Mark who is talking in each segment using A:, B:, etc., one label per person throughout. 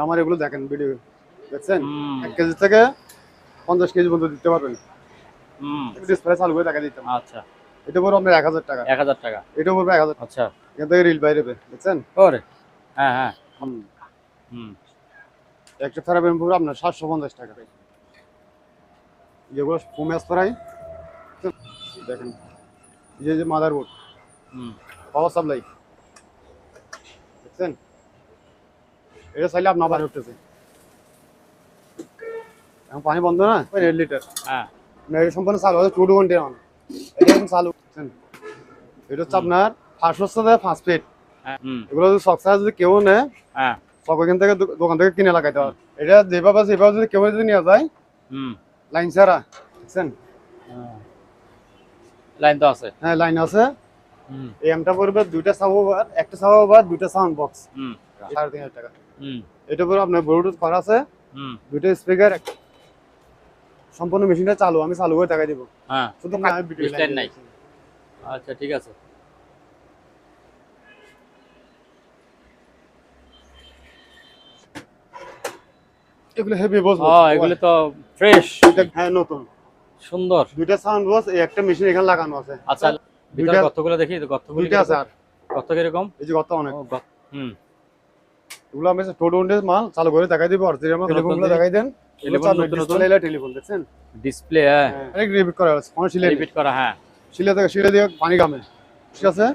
A: আমার এগুলো দেখেন ভিডিও দেখছেন 1 কেজি থেকে 50 কেজি পর্যন্ত দিতে পারবেন। ডিসপ্লে চালু করে দেখা দিতাম।
B: আচ্ছা,
A: এটা পড়বে আপনার 1000 টাকা।
B: 1000 টাকা।
A: এটা পড়বে 1000।
B: আচ্ছা,
A: এখান থেকে রিল বাইরে দেখছেন।
B: ওরে হ্যাঁ হ্যাঁ।
A: হুম।
B: হুম
A: একটা থেরাপির পড়বে আপনার 750 টাকা। যেগুলো ফোমে স্প্রাই দেখেন, এই যে মাদারবোর্ড,
B: হুম
A: পাওয়ার সাপ্লাই দেখছেন। এটা চাইলে আপনার পানি উঠতেছে, এখন পানি বন্ধ না 1.5 লিটার।
B: হ্যাঁ
A: না, এটা সম্পূর্ণ চালু আছে 220 অন। এটা এখন চালু দেখছেন। এটা হচ্ছে আপনার 500 ফিট।
B: হ্যাঁ
A: এগুলো যদি শখ ছাড়া যদি কেউ নেয়,
B: হ্যাঁ
A: সব এখান থেকে দোকান থেকে কিনে লাগাইতে হবে। এটা যেভাবে সেভাবে যদি কেউ যদি নিয়ে যায়
B: হুম
A: লাইন ছাড়া দেখছেন।
B: লাইন তো আছে।
A: হ্যাঁ লাইন আছে।
B: হুম
A: এই এমটা পড়বে দুইটা সাবওয়ার, একটা সাবওয়ার, দুইটা সাউন্ড বক্স,
B: হুম
A: 3500 টাকা।
B: হুম
A: এটা পরে আপনার ব্লুটুথ করা আছে,
B: হুম
A: দুইটা স্পিকার, সম্পূর্ণ মেশিনটা চালু, আমি চালু করে টাকা দিব।
B: হ্যাঁ,
A: শুধু
B: স্ট্যান্ড নাই। আচ্ছা ঠিক আছে।
A: এগুলো হেভি বস।
B: এগুলো তো ফ্রেশ।
A: হ্যাঁ নতুন
B: সুন্দর।
A: দুইটা সাউন্ড বক্স, এই একটা মেশিন এখানে লাগানো আছে।
B: আচ্ছা, ভিতরে
A: দুইটা
B: গর্তগুলো দেখি তো, গর্তগুলো
A: দুইটা আছে। আর
B: গর্ত কিরকম?
A: এই যে কত অনেক।
B: হুম
A: এগুলো আমি টোটো মাল চালু করে দেখাই দিব। আর যেরকম টেলিফোনগুলো দেখাই দেন, টেলিফোন দেখছেন
B: ডিসপ্লে। হ্যাঁ,
A: অনেক রিপিট করা আছে, কোনো শিলে
B: রিপিট করা। হ্যাঁ,
A: শিলে থেকে শিলে দিয়ে পানি কামে। ঠিক আছে।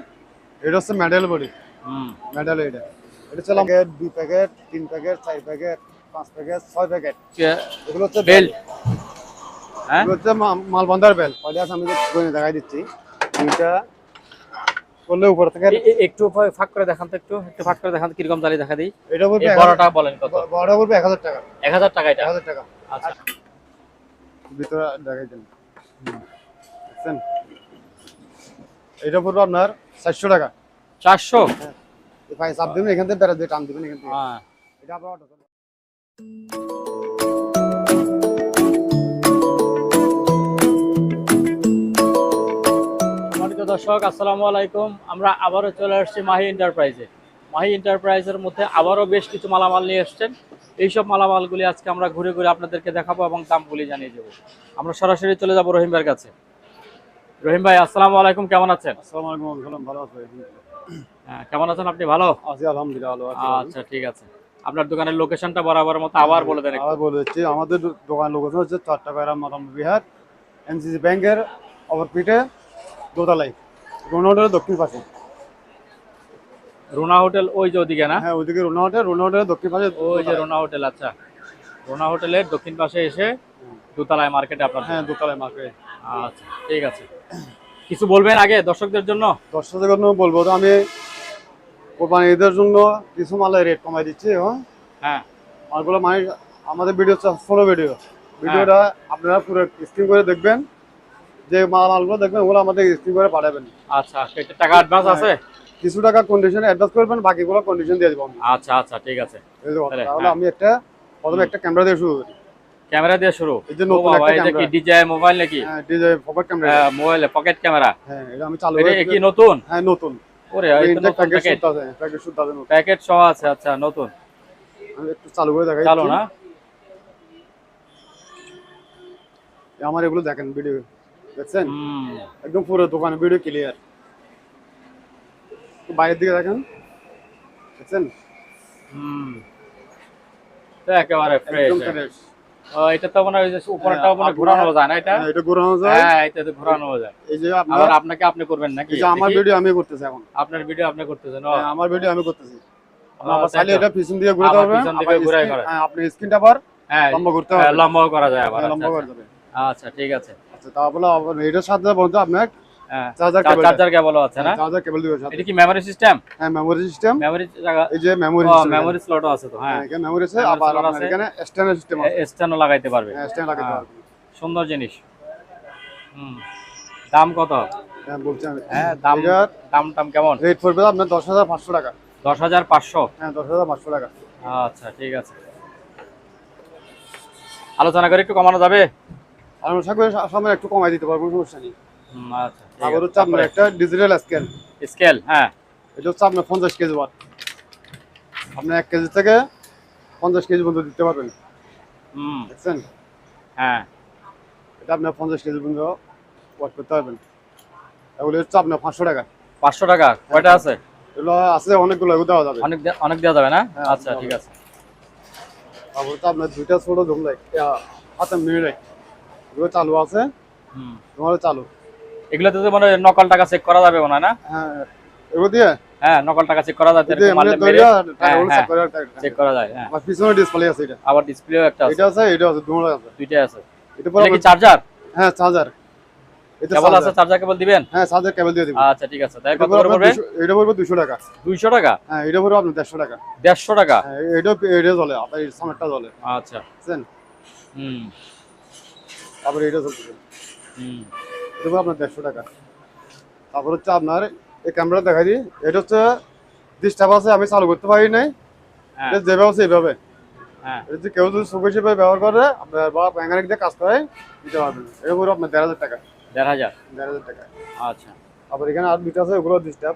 A: এটা হচ্ছে মেডেল বডি,
B: হুম
A: মেডেল। এটা এটা হচ্ছে packet, 2 packet, 3 packet, 4 packet, 5 packet, 6 packet. এগুলো হচ্ছে
B: বেল্ট। হ্যাঁ,
A: এগুলো হচ্ছে মালবন্দার বেল। কয়টা আছে আমি দেখাই দিচ্ছি। দুইটা করলে উপর থেকে
B: একটু ফাঁক করে দেখান তো, একটু ফাঁক করে দেখান তো, কিরকম জালি দেখা দিই।
A: এটা বলবে
B: এই বড়টা বলেন কত?
A: বড়টা বলবে 1000 টাকা।
B: 1000 টাকা এটা?
A: 1000 টাকা।
B: আচ্ছা,
A: ভিতরে দেখাই দেন দেখছেন। এটা পড়বে আপনার 400 টাকা।
B: 400?
A: হ্যাঁ, ভাই চাপ দিবেন এখান থেকে, বেড়া দিয়ে টান দিবেন এখান থেকে।
B: হ্যাঁ,
A: এটা আপনার অটো।
B: সম্মানিত দর্শক, আসসালামু আলাইকুম। আমরা আবারও চলে আসছি মাহি এন্টারপ্রাইজে। মাহি এন্টারপ্রাইজের মধ্যে আবারও বেশ কিছু মালামাল নিয়ে এসছেন। এইসব মালামালগুলি আজকে আমরা ঘুরে ঘুরে আপনাদেরকে দেখাবো এবং দামগুলি জানিয়ে দেবো। আমরা সরাসরি চলে যাব রহিম ভাইয়ের কাছে। রহিম ভাই, আসসালামু আলাইকুম, কেমন আছেন?
A: আসসালামু আলাইকুম, ভালো আছি।
B: হ্যাঁ, কেমন আছেন আপনি? ভালো
A: আছি আলহামদুলিল্লাহ, ভালো আছি।
B: আচ্ছা ঠিক আছে। আপনার দোকানের লোকেশনটা বরাবরের মতো আবার বলে দেন একটু।
A: আবার বলে দিচ্ছি, আমাদের দোকান লোকেশন হচ্ছে চট্টগ্রাম মাদাম বিহার, এনসিসি ব্যাংকের অপরপিঠে, দোতলায়, রোনা হোটেলের দক্ষিণ পাশে।
B: রোনা হোটেল ওই যে ওদিকে না?
A: হ্যাঁ ওইদিকে রোনা হোটেল, রোনা হোটেলের দক্ষিণ পাশে
B: ওই যে রোনা হোটেল। আচ্ছা, রোনা হোটেলের দক্ষিণ পাশে এসে দোতলায় মার্কেটে আপনার।
A: হ্যাঁ দোতলায় মার্কেট।
B: আচ্ছা ঠিক আছে। কিছু বলবেন আগে দর্শকদের জন্য?
A: দর্শকদের জন্য বলবো তো, আমি কোরবানি ঈদের জন্য কিছু মালের রেট কমাই দিচ্ছি।
B: হ্যাঁ,
A: মালগুলো মানে আমাদের ভিডিও ফলো ভিডিওটা আপনারা পুরো স্ক্রিন করে দেখবেন। যে মালগুলো দেখবেন ওগুলো আমাদের স্ক্রিন করে পাঠাবেন।
B: আচ্ছা, টাকা অ্যাডভান্স আছে?
A: কিছু টাকা কন্ডিশনে অ্যাডভান্স করবেন, বাকিগুলো কন্ডিশন দিয়ে দেবো।
B: আচ্ছা আচ্ছা ঠিক আছে।
A: তাহলে আমি প্রথমে একটা ক্যামেরা দিয়ে শুরু করি।
B: ক্যামেরা দিয়ে শুরু?
A: এই যে নতুন একটা
B: এটা কি ডিজিআই মোবাইল নাকি?
A: হ্যাঁ ডিজে পকেট ক্যামেরা।
B: মোবাইলে পকেট ক্যামেরা।
A: হ্যাঁ এটা আমি চালু
B: এটা কি নতুন?
A: হ্যাঁ নতুন।
B: ওরে এটা নতুন প্যাকেট।
A: প্যাকেট শুদ্ধ আছে,
B: প্যাকেট সহ আছে। আচ্ছা নতুন।
A: আমি একটু চালু করে দেখাই।
B: চালু না?
A: আমার এগুলো দেখেন ভিডিও দেখছেন, একদম পুরো দোকানে ভিডিও ক্লিয়ার। বাইরের দিকে দেখেন দেখছেন।
B: তো একেবারে ফ্রেশ।
A: একদম ফ্রেশ।
B: এটা তো মনে হয় যে উপরটাও মনে ঘোরানো যায় না? এটা
A: এটা ঘোরানো যায়।
B: হ্যাঁ, এটা তো ঘোরানো যায়।
A: এই যে
B: আবার আপনাকে আপনি করবেন নাকি?
A: এই যে আমার ভিডিও আমি করতেছি এখন।
B: আপনার ভিডিও আপনি করতেছেন?
A: আমার ভিডিও আমি করতেছি। আবার চাইলে এটা পিছন দিয়ে ঘুরাতে পারবেন।
B: পিছন দিকে ঘুরাই করে।
A: হ্যাঁ আপনি স্ক্রিনটা আবার লম্বা করতে হবে।
B: লম্বাও করা যায় আবার।
A: লম্বা করা যাবে।
B: আচ্ছা ঠিক আছে।
A: আচ্ছা তারপরে এটার সাথে বলতে আপনার
B: চার্জার কেবল আছে না?
A: চার্জার কেবল দিবে সাথে।
B: এটা কি মেমরি সিস্টেম?
A: হ্যাঁ মেমরি সিস্টেম।
B: মেমরি জায়গা,
A: এই যে
B: মেমরি স্লটও আছে তো? হ্যাঁ
A: এখানে মেমরি আছে, আবার আপনার এখানে এক্সটার্নাল সিস্টেম আছে।
B: এক্সটার্নাল লাগাইতে পারবে।
A: হ্যাঁ এক্সটার্নাল লাগাইতে পারবে।
B: সুন্দর জিনিস। দাম কত?
A: হ্যাঁ বলছি আমি।
B: হ্যাঁ দাম কেমন?
A: রেট পড়বে আপনার 10,500 টাকা।
B: 10,500?
A: হ্যাঁ 10,500 টাকা।
B: আচ্ছা ঠিক আছে। আলোচনা করে একটু কমানো যাবে?
A: আর আশা করি সামনে একটু কমাই দিতে পারবো, সমস্যা নেই।
B: আচ্ছা ঠিক
A: আবার
B: আছে।
A: হচ্ছে আপনার একটা ডিজিটাল
B: স্কেল। হ্যাঁ
A: এটা হচ্ছে আপনার 50 কেজি ওয়াট। আপনার 1 কেজি থেকে 50 কেজি পর্যন্ত দিতে পারবেন,
B: হুম।
A: দেখছেন?
B: হ্যাঁ।
A: এটা আপনার 50 কেজি পর্যন্ত ওয়াট করতে পারবেন। এগুলো হচ্ছে আপনার 500 টাকা।
B: 500 টাকা কয়টা আছে?
A: এগুলো আছে অনেকগুলো, এগুলো দেওয়া যাবে।
B: অনেক দেওয়া যাবে না?
A: হ্যাঁ,
B: আচ্ছা
A: দেওয়া
B: ঠিক
A: যাবে।
B: আছে।
A: তারপর তো আপনার দুইটা ছোট ধুম লাইট, হাতে মিনি লাইট, এগুলো চালু আছে,
B: হুম।
A: তোমার চালু।
B: এগুলোতে তো মানে নকল টাকা চেক করা যাবে মনে হয় না?
A: হ্যাঁ, এগুলো দিয়ে
B: হ্যাঁ, নকল টাকা চেক করা যায়,
A: এই যে
B: এরকম
A: এমনি
B: মারলে মেরে।
A: ধরিয়া
B: হ্যাঁ
A: টাকাগুলো
B: হ্যাঁ, চেক
A: চেক
B: করা যায়। হ্যাঁ,
A: আমার পিছনে ডিসপ্লে আছে এটা।
B: আবার ডিসপ্লেও একটা আছে।
A: এটা আছে, এটা আছে, দুটো আছে।
B: দুইটাই আছে।
A: এটা পর
B: এটা কি চার্জার?
A: হ্যাঁ, চার্জার। এটা
B: কেবল আছে,
A: চার্জার।
B: চার্জার কেবল দিবেন?
A: হ্যাঁ, চার্জার কেবল দিয়ে দিব।
B: আচ্ছা ঠিক আছে। তাই
A: এটা
B: কত
A: পর
B: করে
A: আপনার
B: পড়বে?
A: 200, এটা পড়বে 200 টাকা।
B: 200 টাকা?
A: হ্যাঁ, এটা পড়বে আপনার 150 টাকা।
B: 150 টাকা?
A: হ্যাঁ, এটা চলে, আপনার এই সামনেরটা চলে,
B: আচ্ছা।
A: বুঝছেন?
B: হুম।
A: তারপরে এটা চলতেছে,
B: হুম।
A: এটা পড়বে আপনার 150 টাকা। তারপর হচ্ছে আপনার এই ক্যামেরা দেখা দিই, এটা হচ্ছে ডিস্টার্ব আছে, আমি চালু করতে পারি নাই।
B: হ্যাঁ।
A: এটা যেভাবে আছে এইভাবে।
B: হ্যাঁ।
A: এটা যদি কেউ যদি চোখ হিসেবে ব্যবহার করে, আপনার বা মেকানিক দিয়ে কাজ করে দিতে পারবেন। এটা পড়বে আপনার 1,500 টাকা।
B: 1500?
A: 1,500 টাকা।
B: আচ্ছা।
A: আবার এখানে আর দুইটা আছে, ওগুলো ডিস্টার্ব।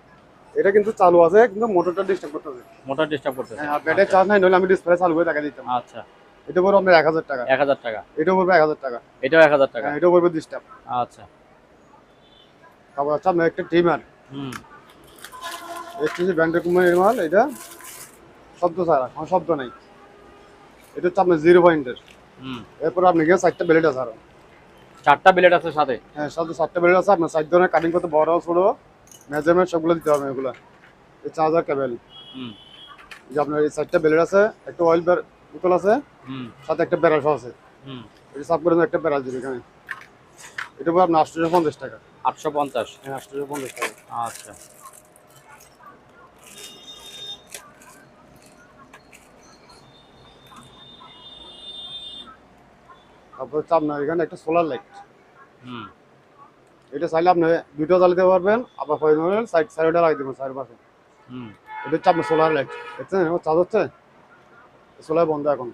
A: এটা কিন্তু চালু আছে, কিন্তু মোটরটা ডিস্টার্ব করতেছে।
B: মোটর ডিস্টার্ব করতেছে?
A: হ্যাঁ, ব্যাটারি চার্জ নাই, নইলে আমি ডিসপ্লে চালু করে দেখা দিতাম।
B: আচ্ছা।
A: এটা পড়বে আপনার 1,000 টাকা।
B: 1000 টাকা?
A: এটা পড়বে 1,000 টাকা।
B: এটাও 1000 টাকা?
A: হ্যাঁ, এটা পড়বে ডিস্টার্ব।
B: আচ্ছা।
A: তারপর হচ্ছে আপনার একটা ট্রিমার,
B: হুম।
A: এসটিসি ব্র্যান্ডের কোম্পানির মাল। এটা শব্দ ছাড়া, কোনো শব্দ নাই। এটা হচ্ছে আপনার 0 পয়েন্টের।
B: হুম।
A: এরপর আপনি গিয়ে 4টা ব্লেড আছে আরো।
B: 4টা ব্লেড আছে সাথে?
A: হ্যাঁ, সাথে 4টা ব্লেড আছে। আপনার 4 ধরনের কাটিং করতে, বড় ছোট মেজারমেন্ট সবগুলো দিতে হবে এগুলো। এই চার্জার কেবল,
B: হুম।
A: যে আপনার এই 4টা ব্লেড আছে, একটা অয়েল বোতল আছে,
B: হুম।
A: সাথে একটা ব্যারাস আছে।
B: হুম।
A: এটা সাফ করে একটা ব্যারাস দিবে এখানে। এটা পড়বে আপনার 850 টাকা।
B: 850?
A: হ্যাঁ, 850 টাকা।
B: আচ্ছা।
A: তারপর হচ্ছে আপনার এখানে একটা সোলার লাইট।
B: হুম।
A: এটা চাইলে আপনি দুটো জ্বালাতে পারবেন, আবার প্রয়োজন হলে সাইডটা লাগিয়ে দেবেন, চারপাশে।
B: হুম।
A: এটা হচ্ছে আপনার সোলার লাইট, দেখছেন এখন চার্জ হচ্ছে। সোলার বন্ধ এখন,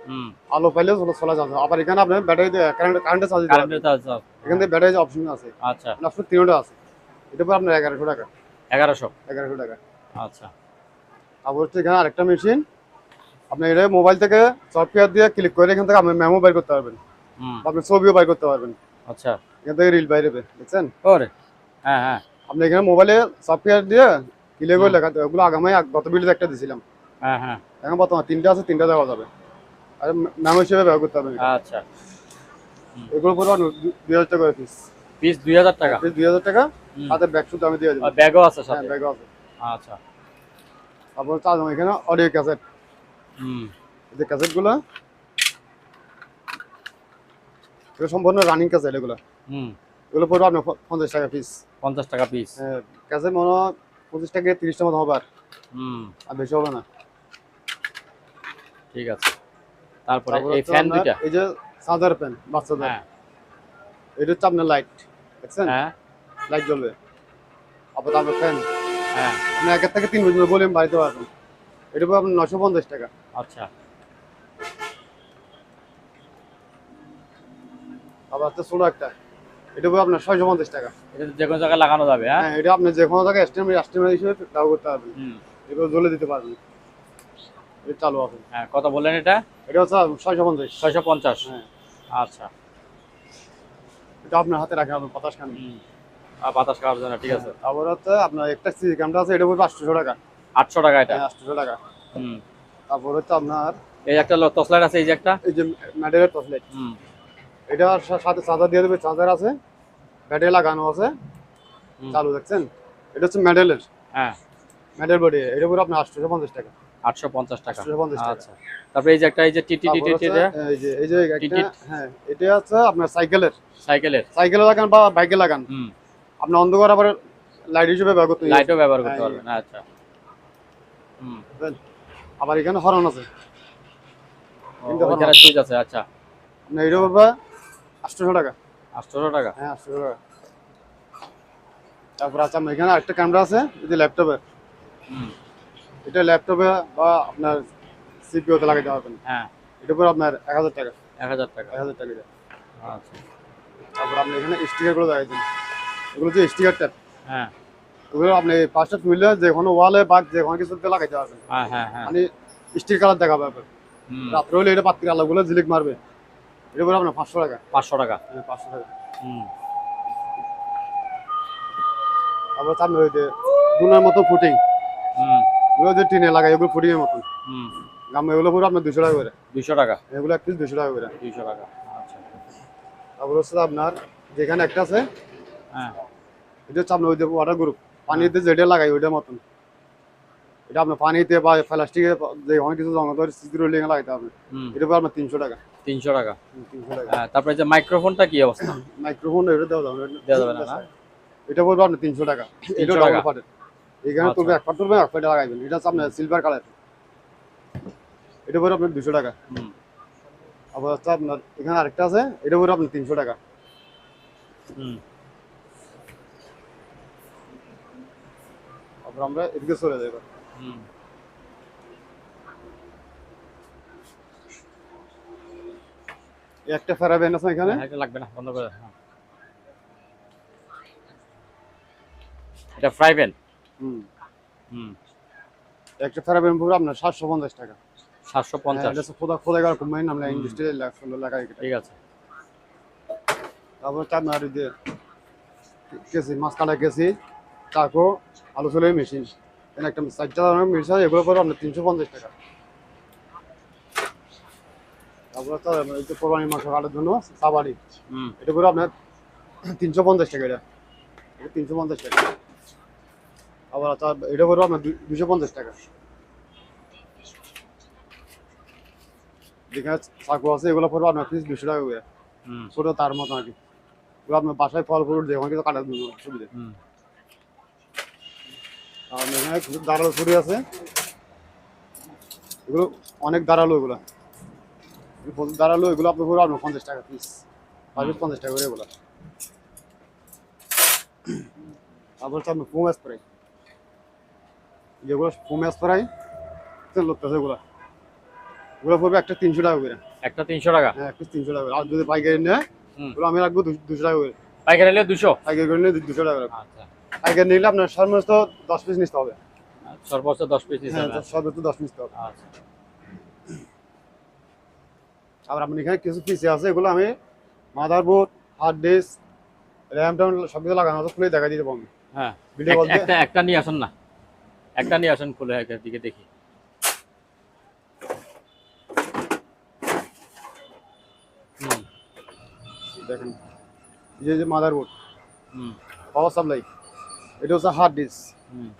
B: হুম।
A: আলো পাইলে সোলার চার্জ। আবার এখানে আপনি ব্যাটারি দিয়ে কারেন্টে চার্জ দিতে
B: কারেন্টের
A: পারবেন।
B: চার্জ?
A: এখান থেকে ব্যাটারি অপশন আছে,
B: আচ্ছা।
A: অপশন তিনটা আছে। এটা পর আপনার 1100 টাকা।
B: 1100?
A: 1100 টাকা।
B: আচ্ছা।
A: তারপর হচ্ছে এখানে আরেকটা মেশিন, আপনি এটা মোবাইল থেকে সফটওয়্যার দিয়ে ক্লিক করে এখান থেকে আপনি মেমো বাইর করতে পারবেন,
B: হুম।
A: বা আপনি ছবিও বাইর করতে পারবেন।
B: আচ্ছা।
A: এখান থেকে রিল বাইরে দেখছেন।
B: ওরে। হ্যাঁ হ্যাঁ।
A: আপনি এখানে মোবাইলে সফটওয়্যার দিয়ে ক্লিক করে
B: হুম।
A: লেখাতে, ওগুলো আগামী গত ভিডিওতে একটা দিয়েছিলাম।
B: হ্যাঁ হ্যাঁ।
A: এখন বর্তমানে 3টা আছে, 3টা দেওয়া যাবে। আর মেমো হিসেবে ব্যবহার করতে হবে এটা।
B: আচ্ছা।
A: এগুলো পরে 2,000 টাকা পিস।
B: পিস 2000 টাকা?
A: পিস 2,000 টাকা,
B: হুম।
A: সাথে ব্যাগ শুধু আমি দিয়ে দেবো।
B: আর ব্যাগও আছে
A: হ্যাঁ,
B: সাথে?
A: ব্যাগও আছে।
B: আচ্ছা।
A: তারপর চার্জ এখানে অডিও ক্যাসেট,
B: হুম।
A: এই যে ক্যাসেটগুলো, এগুলো সম্পূর্ণ রানিং ক্যাসেট এগুলো।
B: হুম।
A: এগুলো পড়বে আপনার 50 টাকা পিস।
B: 50 টাকা পিস?
A: ক্যাসেট মনে হয় 25 টাকা 30টা মতো হবে,
B: হুম।
A: আর বেশি হবে না।
B: ঠিক আছে। তারপরে
A: তারপর
B: এই
A: হচ্ছে
B: ফ্যান
A: আপনার
B: দুইটা?
A: এই যে চার্জার ফ্যান বাচ্চাদের,
B: হ্যাঁ।
A: এটা হচ্ছে আপনার লাইট, দেখছেন
B: হ্যাঁ।
A: লাইট জ্বলবে। আবার তারপর ফ্যান,
B: হ্যাঁ।
A: আপনি 1 থেকে 3 পর্যন্ত ভলিউম বাড়াতে পারবেন। এটা পড়বে আপনার 950 টাকা।
B: আচ্ছা।
A: আবার হচ্ছে ছোট একটা, এটা পড়বে আপনার 650 টাকা।
B: এটা যে কোনো জায়গায় লাগানো যাবে? হ্যাঁ।
A: হ্যাঁ, এটা আপনি যে কোনো জায়গায় স্টিমার হিসেবে ব্যবহার করতে পারবেন।
B: হুম।
A: এগুলো জ্বলে দিতে পারবেন। এটা চালু আছে।
B: হ্যাঁ, কত বললেন এটা?
A: এটা হচ্ছে 650।
B: 650?
A: হ্যাঁ,
B: আচ্ছা।
A: এটা আপনার হাতে রাখা হবে, বাতাস খান।
B: হুম। আর বাতাস খাওয়ার জন্য, ঠিক আছে।
A: তারপর হচ্ছে আপনার একটা সিসি ক্যামেরা আছে, এটা পড়বে 800 টাকা।
B: 800 টাকা এটা?
A: হ্যাঁ, 800 টাকা।
B: হুম।
A: তারপর হচ্ছে আপনার
B: এই একটা টর্চ লাইট আছে, এই যে একটা।
A: এই যে মেডেলের টর্চ লাইট,
B: হুম।
A: এটা সাথে চার্জার দিয়ে দেবে, চার্জার আছে, ব্যাটারি লাগানো আছে,
B: হুম।
A: চালু, দেখছেন। এটা হচ্ছে মেডেলের,
B: হ্যাঁ।
A: মেডেল বডি, এটা পড়বে আপনার 850 টাকা।
B: 850 টাকা?
A: 850 টাকা।
B: আচ্ছা। তারপরে এই যে একটা, এই যে টিটি
A: তারপর
B: টিটি
A: হচ্ছে
B: টিটি?
A: এই যে একটা,
B: টিকিট?
A: হ্যাঁ, এটা হচ্ছে আপনার সাইকেলে লাগান বা বাইকে লাগান।
B: হুম।
A: আপনি অন্ধকার আবার লাইট হিসেবে ব্যবহার করতে
B: লাইটও ব্যবহার করতে
A: হ্যাঁ,
B: পারবেন? আচ্ছা। হুম।
A: আবার এখানে হরন আছে,
B: ও,
A: তিনটা হরন
B: ওইখানে
A: আছে।
B: সুইচ আছে? আচ্ছা।
A: আপনার এটা পড়বে 800 টাকা।
B: 800 টাকা?
A: হ্যাঁ, 800 টাকা। তারপর আছে আপনার এখানে আরেকটা ক্যামেরা আছে, এই যে ল্যাপটপে,
B: হুম।
A: এটা ল্যাপটপে বা আপনার সিপিইউতে লাগাইতে পারবেন।
B: হ্যাঁ।
A: এটা পড়বে আপনার 1000 টাকা।
B: 1000 টাকা?
A: 1000 টাকা এটা।
B: আচ্ছা।
A: তারপর আপনি এখানে স্টিকারগুলো লাগাই দিন, এগুলো যে স্টিকার ট্যাপ,
B: হ্যাঁ।
A: ওগুলো আপনি 5টা তুললে যে কোনো ওয়ালে বা যে কোনো কিছুতে লাগাইতে পারবেন।
B: হ্যাঁ হ্যাঁ হ্যাঁ।
A: মানে স্টিল কালার দেখাবে আপনার।
B: হুম,
A: রাত্রে হলে এটা পাত্রী আলোগুলো ঝিলিক মারবে। এটা পড়বে আপনার 500 টাকা।
B: 500 টাকা।
A: 500 টাকা।
B: হুম,
A: তারপর সামনে ওই যে দুনার মতো ফুটিং,
B: হুম,
A: এগুলো যে টিনে লাগাই এগুলো ফুটিং এর মতন
B: হুম,
A: গাম, এগুলো পড়বে আপনার 200 টাকা করে।
B: 200 টাকা।
A: এগুলো এক পিস 200 টাকা করে।
B: 200 টাকা। আচ্ছা।
A: তারপর হচ্ছে আপনার যেখানে একটা আছে
B: হ্যাঁ।
A: এটা হচ্ছে আপনার ওই যে ওয়াটার গ্রুপ, পানিতে যেটা লাগাই ওইটার মতন। এটা আপনার পানিতে বা প্লাস্টিকে যে অনেক কিছু জমা করে সিদ্ধি রোলিং লাগাইতে হবে।
B: হুম,
A: এটা পড়বে আপনার 300 টাকা।
B: 300 টাকা।
A: 300 টাকা।
B: হ্যাঁ, তারপরে যে মাইক্রোফোনটা কি অবস্থা?
A: মাইক্রোফোন এটা দেওয়া যাবে না।
B: দেওয়া যাবে না, না?
A: এটা পড়বে আপনার 300 টাকা।
B: 300
A: এটা
B: টাকা।
A: ডাবল পার্টের। এখানে
B: আচ্ছা।
A: তুলবে এক পার্ট তুলবে এক পার্টে লাগাইবেন। এটা হচ্ছে আপনার সিলভার কালার। এটা পড়বে আপনার 200 টাকা।
B: হুম,
A: আবার হচ্ছে আপনার এখানে আরেকটা আছে, এটা পড়বে আপনার 300 টাকা।
B: হুম,
A: তারপর আমরা এদিকে চলে যাই এবার।
B: হুম।
A: এই একটা ফেরাবেন আছে এখানে।
B: হ্যাঁ, এটা লাগবে না, বন্ধ করে দাও। হ্যাঁ। এটা ফ্রাই প্যান।
A: হুম।
B: হুম,
A: একটা ফেরাবেন পড়বে আপনার 750 টাকা। হ্যাঁ,
B: 750।
A: এটা হচ্ছে খোদাইকার কোম্পানি, আমরা ইন্ডাস্ট্রিয়াল লাগাই এটা।
B: ঠিক আছে।
A: তারপর হচ্ছে আপনার ওই যে কেসি, মাছ কাটা কেসি, চাকু, আলু চুলের মেশিন, এখানে একটা 4টা ধরনের মেশিন, এগুলো পড়বে আপনার 350 টাকা। তারপর হচ্ছে এই যে কোরবানি মাংস কাটার জন্য সাবারি,
B: হুম,
A: এটা পড়বে আপনার 350 টাকা। এটা 350 টাকা। আবার হচ্ছে এটা পড়বে আপনার 250 টাকা। যেখানে চাকু আছে এগুলো পড়বে আপনার পিস 200 টাকা করে।
B: হুম,
A: ছোট তার মতো আর কি। এগুলো আপনার বাসায় ফল ফ্রুট যে কোনো কিছু কাটার জন্য সুবিধা।
B: হুম।
A: আর এখানে কিছু দাঁড়ালো ছুরি আছে, এগুলো অনেক দাঁড়ালো, এগুলো প্রচুর দাঁড়ালো, এগুলো আপনার পড়বে আপনার 50 টাকা পিস। 50 টাকা করে এগুলো। তারপর হচ্ছে আপনার ফোম স্প্রে, যেগুলো ফোম স্প্রে লোকটাছে এগুলো, এগুলো পড়বে একটা 300 টাকা করে।
B: একটা 300 টাকা।
A: হ্যাঁ, এক পিস 300 টাকা করে। আর যদি পাইকারি নেয়
B: হুম।
A: ওগুলো আমি রাখবো 200 টাকা করে।
B: পাইকারি নিলে 200।
A: পাইকারি করে নিলে 200 টাকা করে।
B: আচ্ছা।
A: পাইকারি নিলে আপনার সর্বোচ্চ 10 পিস নিতে হবে।
B: সর্বোচ্চ 10 পিস নিতে
A: হ্যাঁ,
B: হবে।
A: সর্বোচ্চ 10 পিস নিতে হবে।
B: আচ্ছা।
A: আবার আপনি এখানে কিছু পিসে আছে, এগুলো আমি মাদারবোর্ড, হার্ড ডিস্ক, র্যাম ট্যাম সব কিছু লাগানো আছে, খুলে দেখা দিতে পারবো।
B: হ্যাঁ,
A: ভিডিও বলতে
B: একটা একটা নিয়ে আসুন না। একটা নিয়ে আসুন, খুলে দিকে দেখি। হুম,
A: দেখেন, এই যে মাদারবোর্ড,
B: হুম,
A: পাওয়ার সাপ্লাই, এটা হচ্ছে হার্ড ডিস্ক,
B: হুম,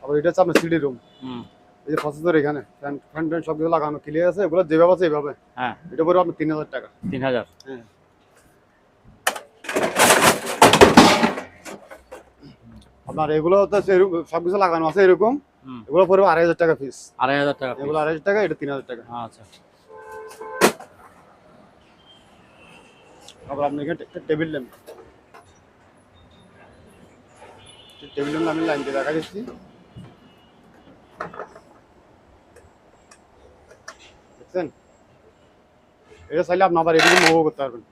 A: আবার এটা হচ্ছে আপনার সিডি রুম।
B: হুম।
A: এই যে প্রসেসর এখানে ফ্যান ফ্যান ট্যান সব কিছু লাগানো ক্লিয়ার আছে, এগুলো যেভাবে আছে এইভাবে।
B: হ্যাঁ,
A: এটা পড়বে আপনার 3000 টাকা।
B: 3000।
A: হ্যাঁ। আপনার এগুলো হচ্ছে সব কিছু লাগানো আছে এরকম,
B: হুম,
A: এগুলো পড়বে 2500 টাকা পিস।
B: 2500 টাকা piece।
A: এগুলো 2500 টাকা, এটা 3000 টাকা।
B: আচ্ছা।
A: আবার আপনি এখানে একটা টেবিল ল্যাম্প, টেবিল ল্যাম্প আমি লাইন দিয়ে দেখা দিচ্ছি। দেখছেন, এটা চাইলে আপনি আবার এদিকে মুভও করতে পারবেন।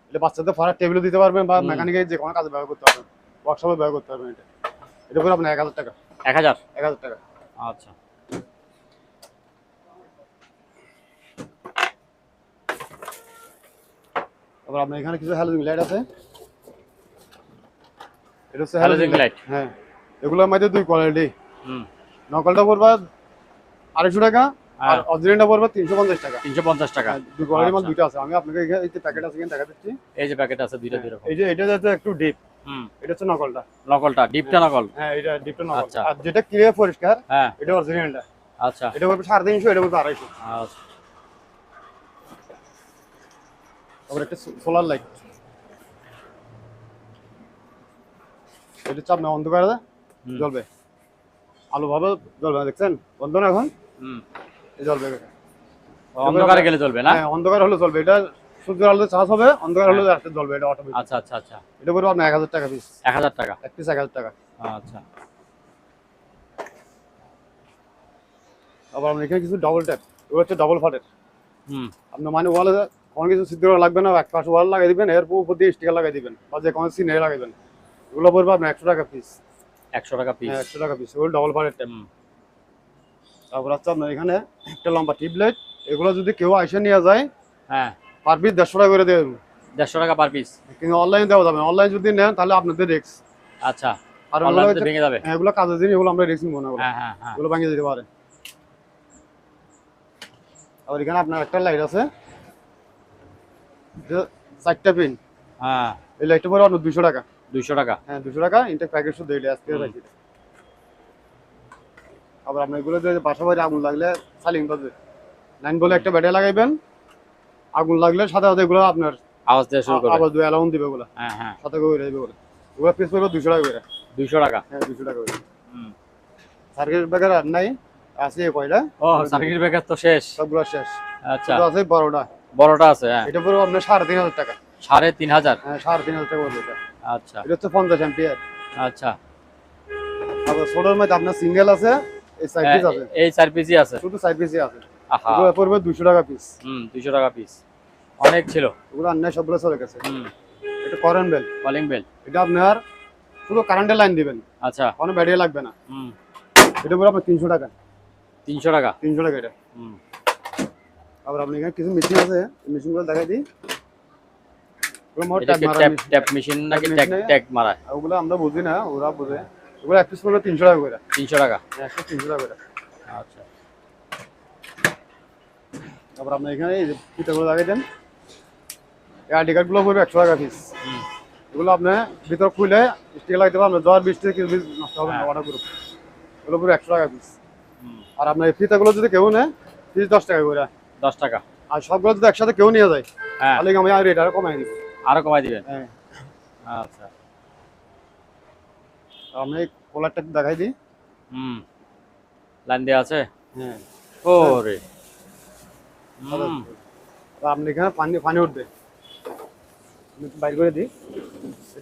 A: এটা বাচ্চাদের ফারার টেবিলও দিতে পারবেন বা মেকানিকের যে কোনো কাজে ব্যবহার করতে পারবেন, ওয়ার্কশপে ব্যবহার করতে পারবেন। এটা পড়বে আপনার 1000 টাকা।
B: 1000।
A: 1000 টাকা।
B: আচ্ছা।
A: তারপর আপনার এখানে কিছু হ্যালোজিন লাইট আছে, এটা হচ্ছে
B: হ্যালোজেন
A: হ্যালোজিন
B: লাইট।
A: লাইট। হ্যাঁ, এগুলোর মধ্যে দুই কোয়ালিটি,
B: হুম,
A: নকলটা পড়বে 250 টাকা আর
B: হ্যাঁ।
A: অরিজিনালটা পড়বে 350 টাকা।
B: 350 টাকা।
A: হ্যাঁ, দুই কোয়ালিটির মাল
B: আচ্ছা।
A: দুইটা আছে। আমি আপনাকে এই যে প্যাকেট আছে এখানে দেখা দিচ্ছি।
B: এই যে প্যাকেট আছে দুইটা দুই রকম।
A: এই যে এটা যাচ্ছে একটু ডিপ,
B: হুম,
A: এটা হচ্ছে নকলটা।
B: নকলটা, ডিপটা নকল।
A: হ্যাঁ, এটা ডিপটা নকল।
B: আচ্ছা।
A: আর যেটা ক্লিয়ার পরিষ্কার
B: হ্যাঁ,
A: এটা অরিজিনালটা।
B: আচ্ছা।
A: এটা পড়বে 350, এটা পড়বে 250।
B: আচ্ছা।
A: তারপর একটা সোলার লাইট, এটা হচ্ছে আপনার অন্ধকারে
B: হুম,
A: জ্বলবে, আলো ভাবে জ্বলবে, দেখছেন বন্ধ না এখন,
B: হুম।
A: এই জ্বলবে।
B: অন্ধকারে গেলে চলবে না?
A: হ্যাঁ, অন্ধকার হলে চলবে। এটা সূর্যের আলোতে চার্জ হবে, অন্ধকার হলে রাতে জ্বলবে, এটা অটোমেটিক।
B: আচ্ছা, আচ্ছা, আচ্ছা।
A: এটা পড়বে আপনার 1000 টাকা পিস।
B: 1000 টাকা।
A: এক পিস 1000 টাকা।
B: আচ্ছা।
A: আবার আমরা এখানে কিছু ডাবল ট্যাপ, এগুলো হচ্ছে ডাবল ফাটের।
B: হুম,
A: আপনার মানে ওয়ালে কোনো কিছু ছিদ্র লাগবে না, এক পাশে ওয়াল লাগাই দিবেন, এর উপর দিয়ে স্টিকার লাগাই দিবেন বা যে কোনো সিনে লাগাইবেন। এগুলো পড়বে আপনার 100 টাকা পিস।
B: 100 টাকা পিস।
A: হ্যাঁ, 100 টাকা পিস, ওগুলো ডাবল ফাটের ট্যাপ।
B: হুম,
A: তারপর হচ্ছে আপনার এখানে একটা লম্বা টিউবলাইট, এগুলো যদি কেউ আইসা নিয়ে যায়
B: হ্যাঁ,
A: পার পিস 150 টাকা করে দেবে।
B: 150 টাকা পার পিস।
A: কিন্তু অনলাইনে দেওয়া যাবে না, অনলাইন যদি নেন তাহলে আপনাদের রিস্ক।
B: আচ্ছা,
A: আর
B: অনলাইনে ভেঙে যাবে।
A: এগুলো কাজের জিনিস, এগুলো আমরা রিস্ক নিব না,
B: হ্যাঁ হ্যাঁ হ্যাঁ।
A: এগুলো ভেঙে যেতে পারে। আর এখানে আপনার একটা লাইট আছে, 4টা পিন।
B: হ্যাঁ,
A: এই লাইটটা পরে আপনার 200 টাকা।
B: 200 টাকা।
A: হ্যাঁ 200 টাকা ইনটেক প্যাকেজ শুধু এটা আজকে পাইছি। আবার আপনার এগুলো যে বাসা বাড়ি আগুন লাগলে সালিং বাজে 9 বলে একটা ব্যাটারি লাগাইবেন, আগুন লাগলে সাথে সাথে এগুলো আপনার
B: আওয়াজ দেওয়া শুরু করবে।
A: আবার 2 অ্যালাউন্স দিবে এগুলো।
B: হ্যাঁ হ্যাঁ,
A: সাথে করে দিবে এগুলো। এগুলো পিস পড়বে 200 টাকা করে।
B: 200 টাকা।
A: হ্যাঁ 200 টাকা করে।
B: হুম।
A: সার্কিট ব্রেকার আর নাই, আছে কয়টা?
B: ও, সার্কিট ব্রেকার তো শেষ।
A: সবগুলো শেষ।
B: আচ্ছা,
A: শুধু আছে বড়টা।
B: বড়টা আছে। হ্যাঁ,
A: এটা পুরো আপনার 3500 টাকা।
B: 3500।
A: হ্যাঁ 3500 টাকা পড়বে এটা।
B: আচ্ছা
A: এটা হচ্ছে 50 অ্যাম্পিয়ার।
B: আচ্ছা।
A: তারপর ছোটর মধ্যে আপনার সিঙ্গেল আছে, এই সাইড পিস আছে।
B: এই 4 পিসই আছে।
A: শুধু সাইড পিসই আছে।
B: আহা।
A: এগুলো পড়বে 200 টাকা পিস।
B: 200 টাকা পিস। অনেক ছিল।
A: এগুলো অন্যায় সবগুলো চলে গেছে।
B: হুম।
A: এটা কারেন্ট বেল।
B: Calling bell.
A: এটা আপনার শুধু কারেন্টের লাইন দিবেন,
B: আচ্ছা।
A: কোনো ব্যাটারি লাগবে না।
B: হুম।
A: এটা পুরো আপনার 300 টাকা।
B: 300 টাকা।
A: 300 টাকা এটা।
B: হুম।
A: আবার আপনি এখানে কিছু মেশিন আছে, এই মেশিনগুলো দেখাই দিই। ওগুলো মোট
B: এটা
A: ট্যাগ
B: কি
A: মারা
B: ট্যাপ মেশিন নাকি
A: ট্যাগ মেশিন
B: ট্যাগ মারা?
A: ওগুলো আমরা বুঝি না, ওরা বুঝে। ওগুলো এক পিস পড়বে 300 টাকা করে।
B: 300 টাকা।
A: একটা 300 টাকা করে।
B: আচ্ছা।
A: তারপর আপনি এখানে এই যে ফিতাগুলো লাগাই দেন। এই আইডি কার্ডগুলো পড়বে 100 টাকা পিস।
B: হুম।
A: এগুলো আপনি ভিতর খুলে স্টিকার লাগাইতে পারবেন, জ্বর বৃষ্টিতে কিছু নষ্ট হবে না,
B: হ্যাঁ।
A: Water group. এগুলো পুরো 100 টাকা পিস।
B: হুম।
A: আর আপনার এই ফিতাগুলো যদি কেউ নেয় পিস 10 টাকা করে।
B: 10 টাকা।
A: আর সবগুলো যদি একসাথে কেউ নিয়ে যায়
B: হ্যাঁ,
A: তাহলে আমি আর রেট আরো কমাই দিব।
B: আরো কমাই দিবেন।
A: হ্যাঁ।
B: আচ্ছা।
A: আমি এই কলারটা একটু দেখাই দিই।
B: হুম। লাইন দেওয়া আছে।
A: হ্যাঁ।
B: ওরে। হুম।
A: আর আপনি এখানে পানি উঠবে, আমি একটু বাইর করে দিই।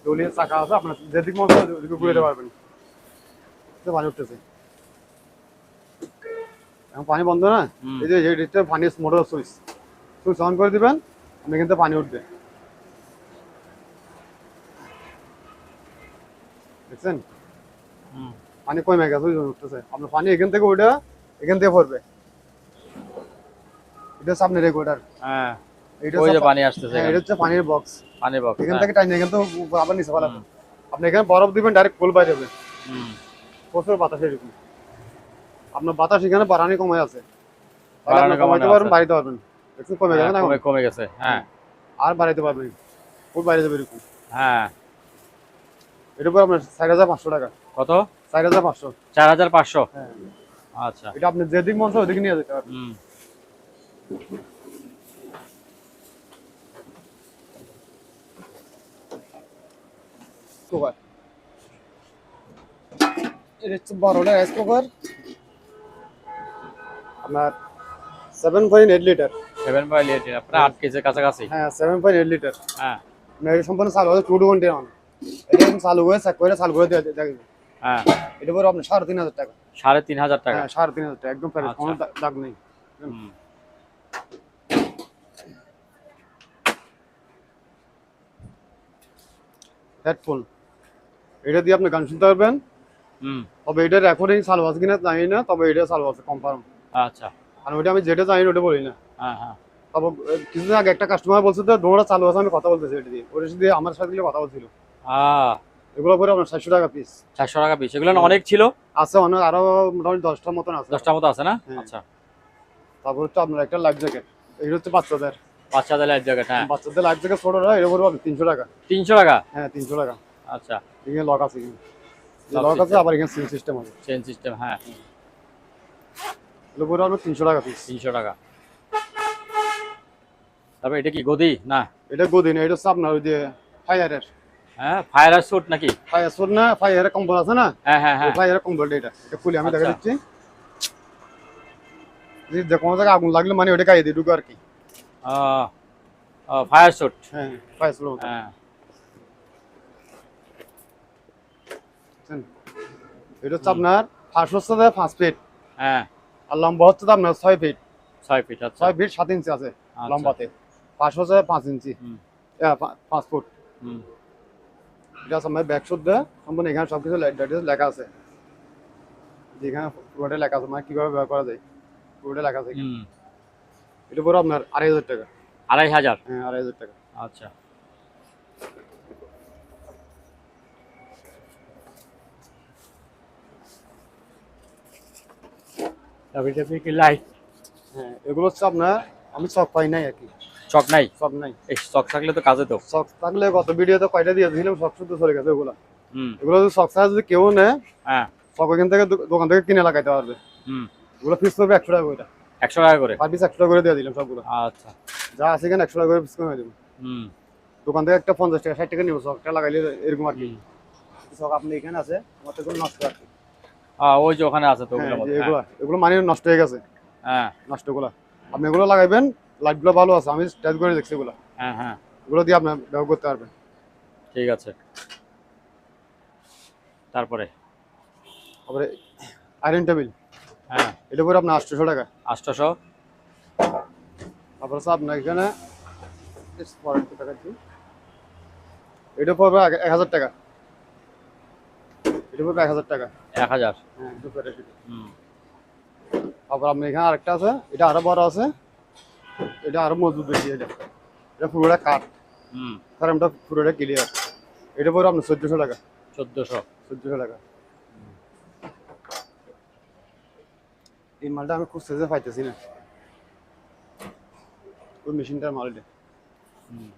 A: টলির চাকা আছে, আপনার যেদিক মতো ওদিকে ঘুরে দিতে পারবেন। পানি উঠতেছে, এখন পানি বন্ধ না।
B: হুম।
A: এই যে এটা পানি মোটর সুইচ, সুইচ অন করে দিবেন, আপনি কিন্তু পানি উঠবে। দেখছেন
B: হুম।
A: পানি কমে গেছে, উঠতেছে। আপনার পানি এখান থেকে ওইটা এখান থেকে পড়বে। এটা হচ্ছে আপনার রেগুলেটর।
B: হ্যাঁ,
A: এটা
B: ওই যে
A: হচ্ছে
B: পানি আসতেছে।
A: এটা হচ্ছে পানির বক্স।
B: পানি বক্স।
A: এখান থেকে টাইনে এখান থেকে আবার নিচে ফেলাবেন।
B: হুম।
A: আপনি এখানে বরফ দিবেন, ডাইরেক্ট ফুল বাইরে হবে।
B: হুম।
A: প্রচুর বাতাস এরকম। আপনার বাতাস এখানে বাড়ানি কমে আছে,
B: বাড়ানো
A: কমাইতে
B: কমানো
A: পারবেন,
B: আছে।
A: বাড়াইতে পারবেন। দেখছেন কমে গেছে না,
B: কমে গেছে। হ্যাঁ।
A: আর বাড়াইতে পারবেন, ফুল বাইরে যাবে এরকম।
B: হ্যাঁ।
A: এটার উপর আপনার 4500 টাকা।
B: কত?
A: 4500।
B: 4500।
A: হ্যাঁ,
B: আচ্ছা।
A: এটা আপনি যেদিক মন চায় ওদিকে নিয়ে যেতে পারবেন।
B: হুম।
A: কুকার, এটা হচ্ছে বড়টা রাইস কুকার। আপনার 7.8 লিটার।
B: 7.8 আপনার 8 কেজির কাছাকাছি।
A: হ্যাঁ 7.8 লিটার।
B: হ্যাঁ।
A: এটা সম্পূর্ণ চালু আছে 220 অন। এটা চালু হয়ে চেক করে চালু করে দেখবেন।
B: হ্যাঁ।
A: এটা পরে আপনার 3500 টাকা।
B: 3500 টাকা।
A: হ্যাঁ 3500 টাকা, একদম ফ্রেশ, কোনো দাগ নেই।
B: হুম।
A: হেডফোন, এটা দিয়ে আপনি গান শুনতে পারবেন।
B: হুম।
A: তবে এটা রেকর্ডিং চালু আছে কিনা জানি না, তবে এটা চালু আছে কনফার্ম।
B: আচ্ছা।
A: আর ওইটা আমি যেটা জানি ওটা বলি না।
B: হ্যাঁ হ্যাঁ।
A: তবে কিছুদিন আগে একটা কাস্টমার বলছে তো দোনোটা চালু আছে, আমি কথা বলতেছি এটা দিয়ে, ওটা দিয়ে আমার সাথে কথা বলছিল। এগুলো পরে আপনার 400 টাকা পিস।
B: 400 টাকা পিস। এগুলো না অনেক ছিল।
A: আছে অনেক, আরো মোটামুটি 10টার মতন আছে।
B: 10টার মতো আছে না?
A: হ্যাঁ।
B: আচ্ছা।
A: তারপর হচ্ছে আপনার একটা লাইফ জ্যাকেট, এইটা হচ্ছে বাচ্চাদের।
B: বাচ্চাদের লাইফ জ্যাকেট। হ্যাঁ।
A: বাচ্চাদের লাইফ জ্যাকেট ছোটরা, এটা পড়বে 300 টাকা।
B: 300 টাকা।
A: হ্যাঁ 300 টাকা।
B: আচ্ছা।
A: এখানে লক আছে, এখানে
B: Lock
A: লক আছে,
B: system।
A: আবার এখানে সিল সিস্টেম আছে।
B: Chain system. হ্যাঁ।
A: এগুলো পড়বে আপনার 300 টাকা পিস।
B: 300 টাকা। তারপর এটা কি গদি না?
A: এটা গদিন, এটা হচ্ছে আপনার ওই যে ফায়ারের।
B: হ্যাঁ, ফায়ার স্যুট নাকি?
A: ফায়ার স্যুট না, ফায়ারের কম্বল আছে না।
B: হ্যাঁ হ্যাঁ হ্যাঁ।
A: ফায়ারের কম্বল এটা খুলে আমি দেখা
B: আচ্ছা।
A: দিচ্ছি। যে কোনো জায়গায় আগুন লাগলে মানে ওটা গায়ে দিয়ে ঢুকে আর কি।
B: Fire suit.
A: হ্যাঁ ফায়ার স্যুট।
B: হ্যাঁ।
A: এটা হচ্ছে আপনার ফার্স্ট হচ্ছে 5 ফিট,
B: হ্যাঁ।
A: আর লম্বা হচ্ছে আপনার 6 ফিট।
B: 6 ফিট। আচ্ছা।
A: 6 ফিট 7 ইঞ্চি আছে
B: আচ্ছা।
A: লম্বাতে। ফার্স্ট হচ্ছে 5 ইঞ্চি,
B: হুম।
A: 5 ফুট।
B: হুম।
A: এটা আছে আমার ব্যাক শুট দেয় সম্পূর্ণ, এখানে সবকিছু লেখা আছে। যেখানে পুরোটা লেখা আছে মানে কিভাবে ব্যবহার করা যায় পুরোটা লেখা আছে এখানে।
B: হুম।
A: এটা পুরো আপনার 2500 টাকা।
B: 2500।
A: হ্যাঁ 2500 টাকা।
B: আচ্ছা। তারপরে এটা কি লাইট?
A: হ্যাঁ এগুলো হচ্ছে আপনার আমি চক পাই নাই আর কি,
B: চক নাই?
A: চক নাই।
B: এই চক থাকলে তো কাজে তো।
A: চক থাকলে গত ভিডিওতে কয়টা দিয়ে দিয়েছিলাম, চক শুদ্ধ চলে গেছে ওগুলা।
B: হুম।
A: এগুলো যদি চক ছাড়া যদি কেউ নেয়,
B: হ্যাঁ।
A: চক ওখান থেকে দোকান থেকে কিনে লাগাইতে পারবে।
B: হুম।
A: ওগুলো পিস করবে 100 টাকা করে।
B: 100 টাকা করে?
A: পার পিস 100 টাকা করে দিয়ে দিলাম সবগুলো।
B: আচ্ছা।
A: যা আছে এখানে 100 টাকা করে পিস করে দেবো।
B: হুম।
A: দোকান থেকে একটা 50 টাকা 60 টাকা নিবো চকটা লাগাইলে, এরকম আর কি।
B: হুম।
A: চক আপনি এখানে আছে আমার তো কোনো নষ্ট আর কি।
B: ওই যে ওখানে আছে তো
A: হ্যাঁ,
B: ওগুলোর মধ্যে।
A: এগুলো এগুলো মানে নষ্ট হয়ে গেছে,
B: হ্যাঁ।
A: নষ্টগুলো। আপনি এগুলো লাগাইবেন, লাইটগুলো ভালো আছে, আমি টেস্ট করে দেখছি এগুলো।
B: হ্যাঁ হ্যাঁ।
A: এগুলো দিয়ে আপনি ব্যবহার করতে পারবেন।
B: ঠিক আছে। তারপরে
A: তারপরে আয়রন টেবিল,
B: হ্যাঁ।
A: এটা পরে আপনার 800 টাকা।
B: 800।
A: তারপর হচ্ছে আপনার এখানে এটা পড়বে 1000 টাকা। এটা পড়বে 1000 টাকা।
B: 1000।
A: হ্যাঁ এটা পড়বে এটা।
B: হুম।
A: তারপর আপনার এখানে আরেকটা আছে, এটা আরো বড় আছে, এটা আরো মজবুত বেশি। এটা পুরোটা কাঠ,
B: হুম।
A: ফ্রেমটা পুরোটা ক্লিয়ার। এটা পড়বে আপনার 1400 টাকা।
B: 1400।
A: 1400 টাকা। এই মালটা আমি খুঁজতে যে পাইতেছি না, ওই মেশিনটার মাল এটা।
B: হুম।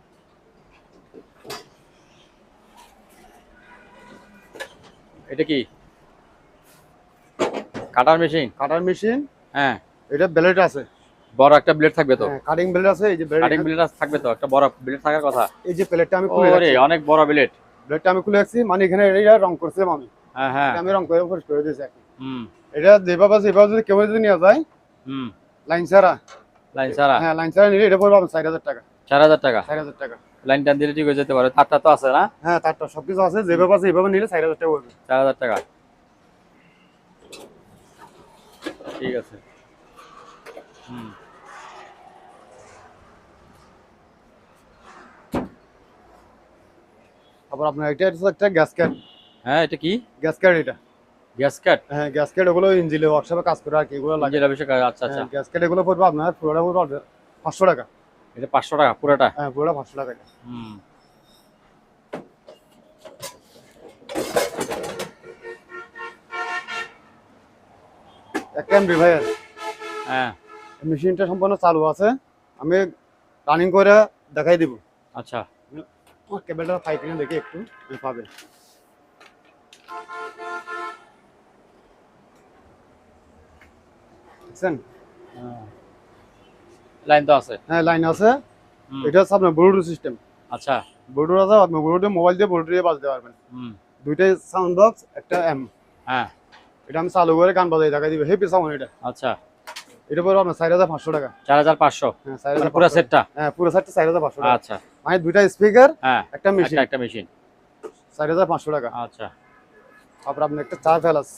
B: এটা কি কাটার মেশিন?
A: কাটার মেশিন।
B: হ্যাঁ।
A: এটা ব্লেড আছে,
B: বড় একটা ব্লেড থাকবে তো?
A: কাটিং ব্লেড আছে। এই যে
B: কাটিং ব্লেড থাকবে তো, একটা বড় ব্লেড থাকার কথা।
A: এই যে প্লেটটা আমি খুলে
B: ওরে অনেক বড় ব্লেড।
A: ব্লেডটা আমি খুলে রাখছি, মানে এখানে এটা রং করছিলাম আমি।
B: হ্যাঁ হ্যাঁ।
A: এটা আমি রং করে পরিষ্কার করে দিয়েছি এখন।
B: হুম।
A: এটা যেভাবে যদি কেউ যদি নিয়ে যায়
B: হুম।
A: লাইন ছাড়া,
B: লাইন ছাড়া?
A: হ্যাঁ লাইন ছাড়া নিলে এটা পড়বে আপনার 4000 টাকা।
B: 4000 টাকা?
A: 4000 টাকা।
B: লাইন টান দিলে ঠিক হয়ে যেতে পারে, তারটা তো আছে না?
A: হ্যাঁ তারটা সবকিছু আছে, যেভাবে আছে এইভাবে নিলে 4000 টাকা পড়বে।
B: 4000 টাকা। ঠিক আছে। হুম।
A: তারপর আপনার এটা হচ্ছে একটা গ্যাসকেট।
B: হ্যাঁ এটা কি?
A: গ্যাসকেট এটা।
B: গ্যাসকেট?
A: হ্যাঁ গ্যাসকেট, ওগুলো ইঞ্জিনে ওয়ার্কশপে কাজ করে আর কি, এগুলো লাগে।
B: ইঞ্জিনের বিষয়? আচ্ছা আচ্ছা।
A: গ্যাসকেট এগুলো পড়বে আপনার পুরোটা পড়বে 500 টাকা।
B: এটা 500 টাকা পুরোটা?
A: হ্যাঁ পুরোটা 500 টাকা এটা।
B: হুম।
A: একটা এমপ্লিফায়ার।
B: হ্যাঁ।
A: মেশিনটা সম্পূর্ণ চালু আছে, আমি রানিং করে দেখাই দিব।
B: আচ্ছা।
A: আমার কেবলটা পাই কিনা দেখি একটু, পাবে। দেখছেন?
B: লাইন তো আছে?
A: হ্যাঁ লাইন আছে।
B: হুম।
A: এটা হচ্ছে আপনার ব্লুটুথ সিস্টেম।
B: আচ্ছা।
A: ব্লুটুথ আছে, আপনি ব্লুটুথ মোবাইল দিয়ে ব্লুটুথ দিয়ে বাজতে পারবেন।
B: হুম।
A: দুইটাই সাউন্ড বক্স, একটা এম।
B: হ্যাঁ।
A: এটা আমি চালু করে গান বাজাই দেখাই দিব, হেভি সাউন্ড এটা।
B: আচ্ছা।
A: এটা পড়বে আপনার 4500 টাকা।
B: 4500?
A: হ্যাঁ
B: মানে পুরো সেটটা?
A: হ্যাঁ পুরো সেটটা 4500 টাকা।
B: আচ্ছা।
A: মানে দুইটা স্পিকার,
B: হ্যাঁ
A: একটা মেশিন,
B: একটা মেশিন।
A: 4500 টাকা।
B: আচ্ছা।
A: তারপর আপনি একটা চা ফেলাস,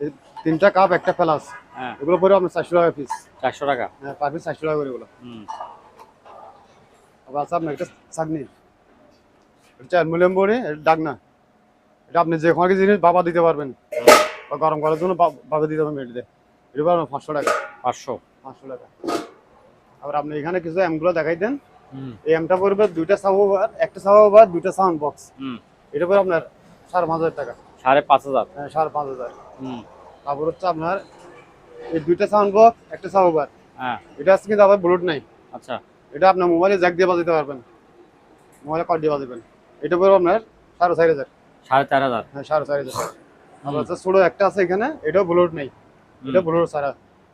A: এই তিনটা কাপ একটা ফেলাস,
B: হ্যাঁ।
A: এগুলো পড়বে আপনার 400 টাকা পিস।
B: 400 টাকা?
A: হ্যাঁ পার পিস 400 টাকা করে এগুলো।
B: হুম।
A: আবার আছে আপনার একটা চাটনি, এটা অ্যালুমিনিয়াম বড়ি, এটা ডাকনা। এটা আপনি যে কোনো জিনিস বাবা দিতে পারবেন, বা গরম করার জন্য বাবা দিতে পারবেন। এটা এটা পড়বে 500 টাকা।
B: 500?
A: 500 টাকা। আবার আপনি এখানে কিছু এমগুলো দেখাই দেন।
B: হুম।
A: এই এমটা পড়বে দুইটা সাবওভার, একটা সাবওভার, দুইটা সাউন্ড বক্স।
B: হুম।
A: এটা পড়বে আপনার 5500 টাকা।
B: 5500?
A: হ্যাঁ 5500।
B: হুম।
A: তারপর হচ্ছে আপনার এই দুইটা সাউন্ড বক্স, একটা সাবওভার।
B: হ্যাঁ।
A: এটা আছে কিন্তু আবার ব্লুটুথ নাই।
B: আচ্ছা।
A: এটা আপনার মোবাইলে জ্যাক দিয়ে বাজাতে পারবেন, মোবাইলে কর্ড দিয়ে বাজাবেন। এটা পড়বে আপনার 4500।
B: 4500?
A: হ্যাঁ 4500। আবার হচ্ছে ছোট একটা আছে এখানে, এটাও ব্লুটুথ নেই, এটা ব্লুটুথ ছাড়া,